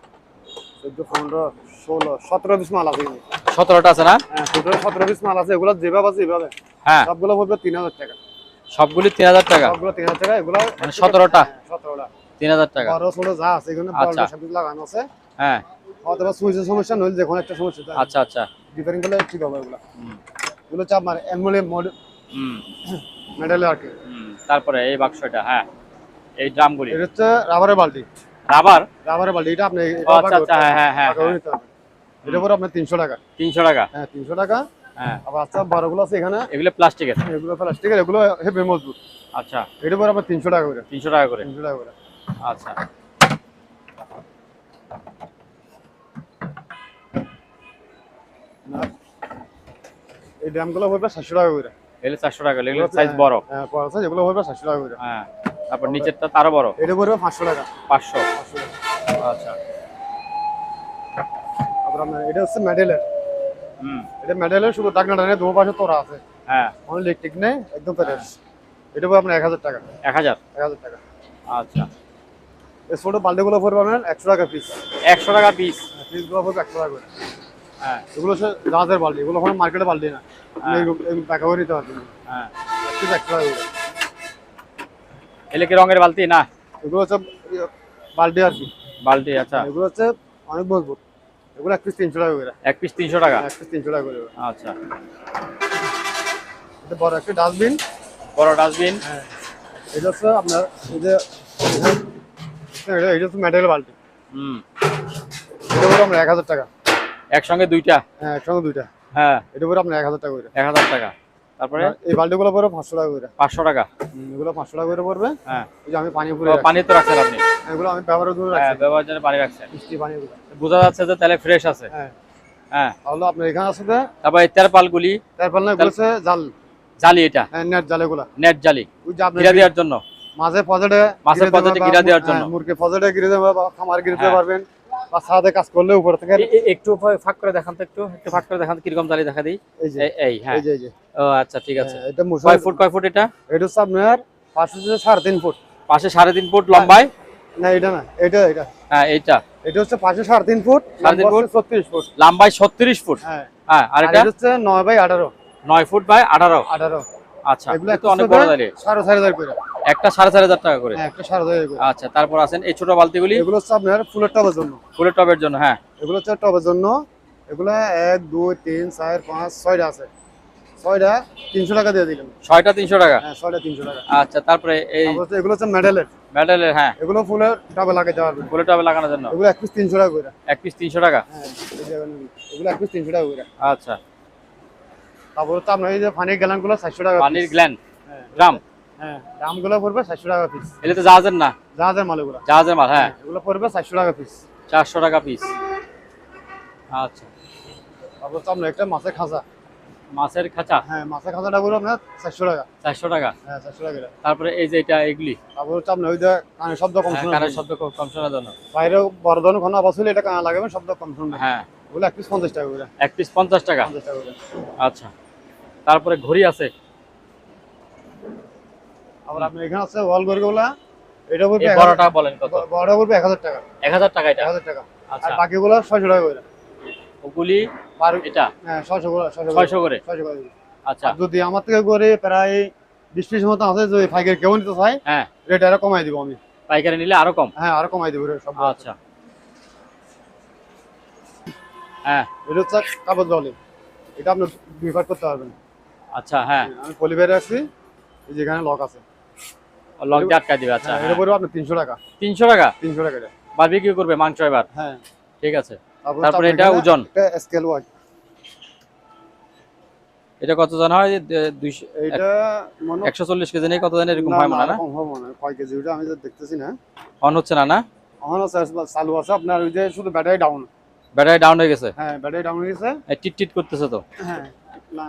A: 14, 15, 16, 17 পিস মাল আছে এখানে।
B: 17টা আছে না?
A: হ্যাঁ, টোটাল 17 পিস মাল আছে। এগুলো যেভাবে আছে এভাবে।
B: হ্যাঁ,
A: সবগুলো পড়বে 3,000 টাকা।
B: সবগুলি 3,000 টাকা।
A: সবগুলো 3,000 টাকা। এগুলো
B: মানে 17টা?
A: 17টা।
B: 3,000 টাকা।
A: বড় ছোট যা আছে এখানে
B: আচ্ছা।
A: সব কিছু লাগানো আছে।
B: হ্যাঁ,
A: অথবা সুইচের সমস্যা নইলে যে কোনো একটা সমস্যা।
B: আচ্ছা আচ্ছা।
A: রিপেয়ারিং করলে ঠিক হবে এগুলো।
B: হুম
A: এগুলো হচ্ছে আপনার অ্যালুমিনিয়াম
B: হুম
A: মেটালে আর কি।
B: তারপরে এই বাক্সটা, হ্যাঁ, এই ড্রামগুলি।
A: এটা হচ্ছে রাবারের বালতি।
B: রাবার?
A: রাবারের বালতি। এটা আপনি
B: ও আচ্ছা আচ্ছা, হ্যাঁ হ্যাঁ হ্যাঁ।
A: এটা পরে আপনার 300 টাকা।
B: 300 টাকা।
A: হ্যাঁ, 300 টাকা।
B: হ্যাঁ,
A: আবার আচ্ছা বড়গুলো আছে এখানে।
B: এগুলো প্লাস্টিকের?
A: এগুলো প্লাস্টিকের, এগুলো হেভি মজবুত।
B: আচ্ছা,
A: এটা পরে আপনার 300 টাকা করে।
B: 300 টাকা করে।
A: 300 টাকা করে।
B: আচ্ছা,
A: আর এই ড্রামগুলো পড়বে 700 টাকা করে।
B: এগুলো 400 টাকা। এগুলো সাইজ বড়।
A: হ্যাঁ, বড় সাইজ। এগুলো পড়বে 700 টাকা করে।
B: হ্যাঁ, তারপর নিচেরটা তারও বড়।
A: এটা পড়বে 500 টাকা।
B: 500।
A: 500 টাকা।
B: আচ্ছা।
A: তারপর আপনার এটা হচ্ছে মেডেলের।
B: হুম।
A: এটা মেডেলের শুধু ডাকনাটা নেই, দুটো পাশে তোরা আছে।
B: হ্যাঁ,
A: কোনো ইলেকট্রিক নেই, একদম ফ্রেশ। এটা পড়বে আপনার 1,000 টাকা।
B: 1000।
A: 1,000 টাকা।
B: আচ্ছা,
A: এই ছোট বালতিগুলো পড়বে আপনার 100 টাকা পিস।
B: 100 টাকা পিস।
A: পিসগুলো পড়বে 100 টাকা করে।
B: হ্যাঁ
A: এগুলো হচ্ছে জাহাজের বালতি। এগুলো কোনো মার্কেটে বালতি না।
B: হ্যাঁ।
A: এগুলো টাকা করে নিতে পারবেন।
B: হ্যাঁ,
A: পিস 100 টাকা করে।
B: এগুলো কি রঙের বালতি? না,
A: এগুলো হচ্ছে বালতি আর কি।
B: বালতি। আচ্ছা,
A: এগুলো হচ্ছে অনেক মজবুত। এগুলো এক পিস 300 টাকা করে।
B: এক পিস 300 টাকা।
A: এক পিস 300 টাকা করে।
B: আচ্ছা,
A: এটা বড় একটা ডাস্টবিন।
B: বড় ডাস্টবিন।
A: হ্যাঁ, এটা হচ্ছে আপনার এই যে এটা হচ্ছে মেটালের বালতি।
B: হুম।
A: এটা পড়বে আপনার 1,000 টাকা।
B: একসঙ্গে দুইটা?
A: হ্যাঁ, একসঙ্গে দুইটা।
B: হ্যাঁ,
A: এটা পড়বে আপনার 1,000 টাকা করে।
B: 1000 টাকা। তারপরে
A: আর এই বালতিগুলো পড়বে 500 টাকা করে।
B: 500 টাকা।
A: এগুলো 500 টাকা করে পড়বে।
B: হ্যাঁ,
A: এই যে আমি পানি পুরে
B: ও,
A: রাখছি।
B: পানি তো রাখছেন আপনি?
A: এগুলো আমি ব্যবহারের জন্য
B: হ্যাঁ,
A: রাখছি।
B: ব্যবহারের জন্য পানি রাখছেন।
A: মিষ্টি পানিগুলো।
B: বোঝা যাচ্ছে যে তাহলে ফ্রেশ আছে।
A: হ্যাঁ,
B: হ্যাঁ,
A: তাহলে আপনার এখানে আছে যে
B: তারপর এই তেরপালগুলি।
A: তারপর না এগুলো হচ্ছে জাল।
B: জালি? এটা
A: নেট জাল এগুলা।
B: নেট জালি
A: ওই যে আপনি
B: ঘিরা দেওয়ার জন্য?
A: মাঝে পজেটে
B: ঘিরা দেওয়ার জন্য।
A: মুরগি পজেটে ঘিরে দেবে বা খামার ঘিরে দিতে
B: হ্যাঁ।
A: পারবেন। বা ছাদে কাজ করলে উপর থেকে
B: একটু ফাঁক করে দেখান তো, একটু ফাঁক করে দেখান তো, কিরকম জালি দেখা দিই।
A: এই যে
B: এই, হ্যাঁ।
A: এই যে এই যে
B: ও আচ্ছা, ঠিক আছে।
A: এটা
B: কয় ফুট এটা?
A: এটা হচ্ছে আপনার পাশে হচ্ছে 3.5 ফুট।
B: পাশে 3.5 ফুট লম্বায়?
A: না, এটা না, এটা
B: হ্যাঁ, এইটা।
A: এটা হচ্ছে পাশে 3.5 ফুট,
B: 3.5 ফুট,
A: 36 ফুট।
B: লম্বায় 36 ফুট।
A: হ্যাঁ,
B: হ্যাঁ, আর
A: আর
B: এটা
A: এটা হচ্ছে 9 বাই 18।
B: 9 foot by 18।
A: 18।
B: আচ্ছা,
A: এগুলো
B: এটা তো অনেক বড় জালি।
A: 4,500 করে।
B: একটা 4,500 টাকা করে।
A: হ্যাঁ, একটা 4,500 করে।
B: আচ্ছা, তারপর আছেন এই ছোট বালতিগুলি?
A: এগুলো হচ্ছে আপনার ফুলের টবের জন্য।
B: ফুলের টবের জন্য? হ্যাঁ,
A: এগুলো হচ্ছে টবের জন্য। এগুলো 1 2 3 4 5 6টা আছে। 6টা 300 টাকা দিয়ে দিলাম।
B: 6টা 300 টাকা।
A: হ্যাঁ, 6টা 300 টাকা।
B: আচ্ছা, তারপরে এই
A: তারপর হচ্ছে এগুলো হচ্ছে মেডেলের।
B: মেটালের? হ্যাঁ,
A: এগুলো ফুলের টবে লাগাতে পারবেন।
B: ফুলের টবে লাগানোর জন্য?
A: এগুলো এক পিস 300 টাকা করে।
B: এক পিস 300 টাকা।
A: হ্যাঁ, এই যে এগুলো এক পিস 300 টাকা করে।
B: আচ্ছা,
A: তারপর তো আপনার এই যে পানির গ্যালনগুলো 400 টাকা।
B: পানির গ্ল্যান
A: হ্যাঁ,
B: গ্রাম?
A: হ্যাঁ দামগুলো পড়বে 400 টাকা পিস।
B: এগুলো তো জাহাজের না?
A: জাহাজের মাল এগুলো।
B: জাহাজের মাল, হ্যাঁ।
A: এগুলো পড়বে 400 টাকা পিস।
B: 400 টাকা পিস। আচ্ছা,
A: তারপর তো আপনার একটা মাছের খাঁচা।
B: মাছের খাঁচা?
A: হ্যাঁ মাছের খাঁচাটা পড়বে আপনার 400 টাকা।
B: 400 টাকা।
A: হ্যাঁ 400 টাকা এটা।
B: তারপরে এই যে এটা এগুলি
A: তারপর হচ্ছে আপনার ওই যে কানের শব্দ কম শোনা।
B: কানের শব্দ কম শোনার জন্য।
A: বাইরে বড় ধরনের কোনো আওয়াজ হলে এটা কানে লাগাবেন, শব্দ কম শুনবে।
B: হ্যাঁ,
A: ওগুলো এক পিস 50 টাকা করে।
B: এক পিস 50 টাকা।
A: 50 টাকা করে।
B: আচ্ছা, তারপরে ঘড়ি আছে।
A: আবার আপনার এখানে আছে ওয়াল ঘড়িগুলো, এটা পড়বে
B: এই বড়টা বলেন কত?
A: বড়টা পড়বে 1000 টাকা।
B: 1000 টাকা এটা?
A: 1000 টাকা।
B: আচ্ছা,
A: আর বাকিগুলো 600 টাকা করে।
B: ওগুলি এটা
A: হ্যাঁ 600 করে।
B: 600 করে।
A: 600 করে।
B: আচ্ছা,
A: আর যদি আমার থেকে করে প্রায় 20 পিস মতো আছে, যদি পাইকারি কেউ নিতে চায়
B: হ্যাঁ
A: রেট আরো কমাই দিব আমি।
B: পাইকারি নিলে আরো কম?
A: হ্যাঁ আরো কমাই দিব সব।
B: আচ্ছা, হ্যাঁ
A: এটা হচ্ছে কাগজ জলে, এটা আপনি 2 পার্ট করতে পারবেন।
B: আচ্ছা, হ্যাঁ
A: আমি পলিবের রাখছি, এই যেখানে লক আছে
B: লক দিয়ে আটকা দিবে। আচ্ছা,
A: এটা পড়বে আপনার 300 টাকা।
B: 300 টাকা?
A: 300 টাকা এটা।
B: বারবিকিউ করবে মাংস এবার?
A: হ্যাঁ
B: ঠিক আছে।
A: তারপরে
B: তারপরে এটা ওজন?
A: এটা স্কেল ওয়াট।
B: এটা কত জন হয়? 200?
A: এটা মনে
B: 140 কেজি নেই, কত জন এরকম হয় মনে হয় না?
A: কম হবে মনে হয়। কয় কেজি ওটা আমি তো দেখতেছি না।
B: অন হচ্ছে না? না
A: এখন চালু আছে আপনার, ওই যে শুধু ব্যাটারি ডাউন।
B: ব্যাটারি ডাউন হয়ে গেছে?
A: হ্যাঁ ব্যাটারি ডাউন হয়ে গেছে।
B: টিট টিট করতেছে তো?
A: হ্যাঁ না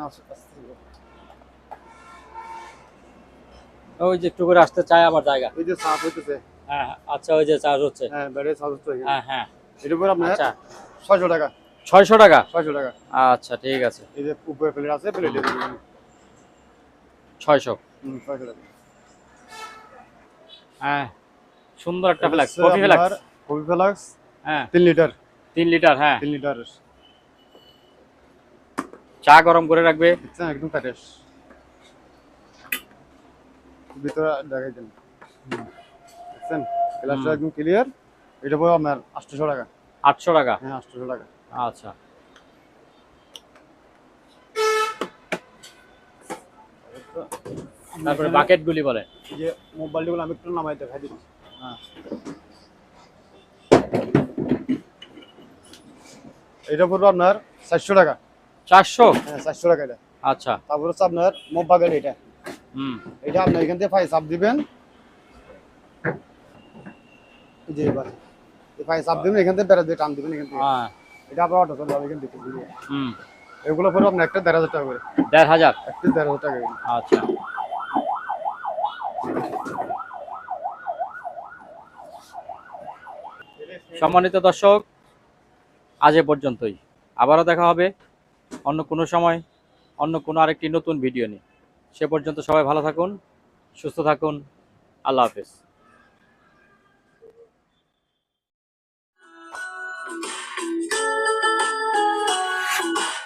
B: ওই যে একটু করে আসতে চায় আবার জায়গা।
A: ওই যে চার্জ হইতেছে।
B: হ্যাঁ, আচ্ছা, ওই যে চার্জ হচ্ছে।
A: হ্যাঁ ব্যাটারি চার্জ হচ্ছে।
B: হ্যাঁ হ্যাঁ।
A: এটা পড়বে আপনার
B: আচ্ছা,
A: 600 টাকা।
B: 600 টাকা?
A: 600 টাকা।
B: আচ্ছা, ঠিক আছে।
A: এই যে উপরে প্লেট আছে, প্লেটে দিবেন
B: 600।
A: 600 টাকা।
B: হ্যাঁ, সুন্দর একটা flask, coffee flask.
A: Coffee flask.
B: হ্যাঁ
A: 3 লিটার।
B: 3 লিটার। হ্যাঁ
A: 3 লিটার।
B: চা গরম করে রাখবে।
A: দেখছেন একদম ফ্রেশ। ভিতরে দেখাই দেন। দেখছেন গ্লাসটা একদম ক্লিয়ার। এটা পড়বে আপনার 800 টাকা।
B: 800 টাকা?
A: হ্যাঁ 800 টাকা।
B: আচ্ছা, তারপরে বাকেট গুলি বলে?
A: এই যে মোবাইলগুলো আমি একটু নামাই দেখাই দিচ্ছি।
B: হ্যাঁ,
A: এটা পড়বে আপনার 400 টাকা।
B: 400?
A: হ্যাঁ 400 টাকা এটা।
B: আচ্ছা।
A: তারপর হচ্ছে আপনার মোব বাগান এটা।
B: হুম।
A: এটা আপনি এখান থেকে চাপ দিবেন, এই যে এবার এই চাপ দিবেন, এখান থেকে বেড়া দিয়ে টান দিবেন এখান থেকে।
B: হ্যাঁ।
A: এটা আপনার অটো চলে যাবে এখান থেকে।
B: হুম।
A: এগুলো পড়বে আপনার একটা 1500 টাকা করে।
B: 1500?
A: একটা 1500 টাকা করে।
B: আচ্ছা। সম্মানিত দর্শক, আজ এ পর্যন্তই। আবারও দেখা হবে অন্য কোনো সময়, অন্য কোনো আরেকটি নতুন ভিডিও নিয়ে। সে পর্যন্ত সবাই ভালো থাকুন, সুস্থ থাকুন। আল্লাহ হাফেজ।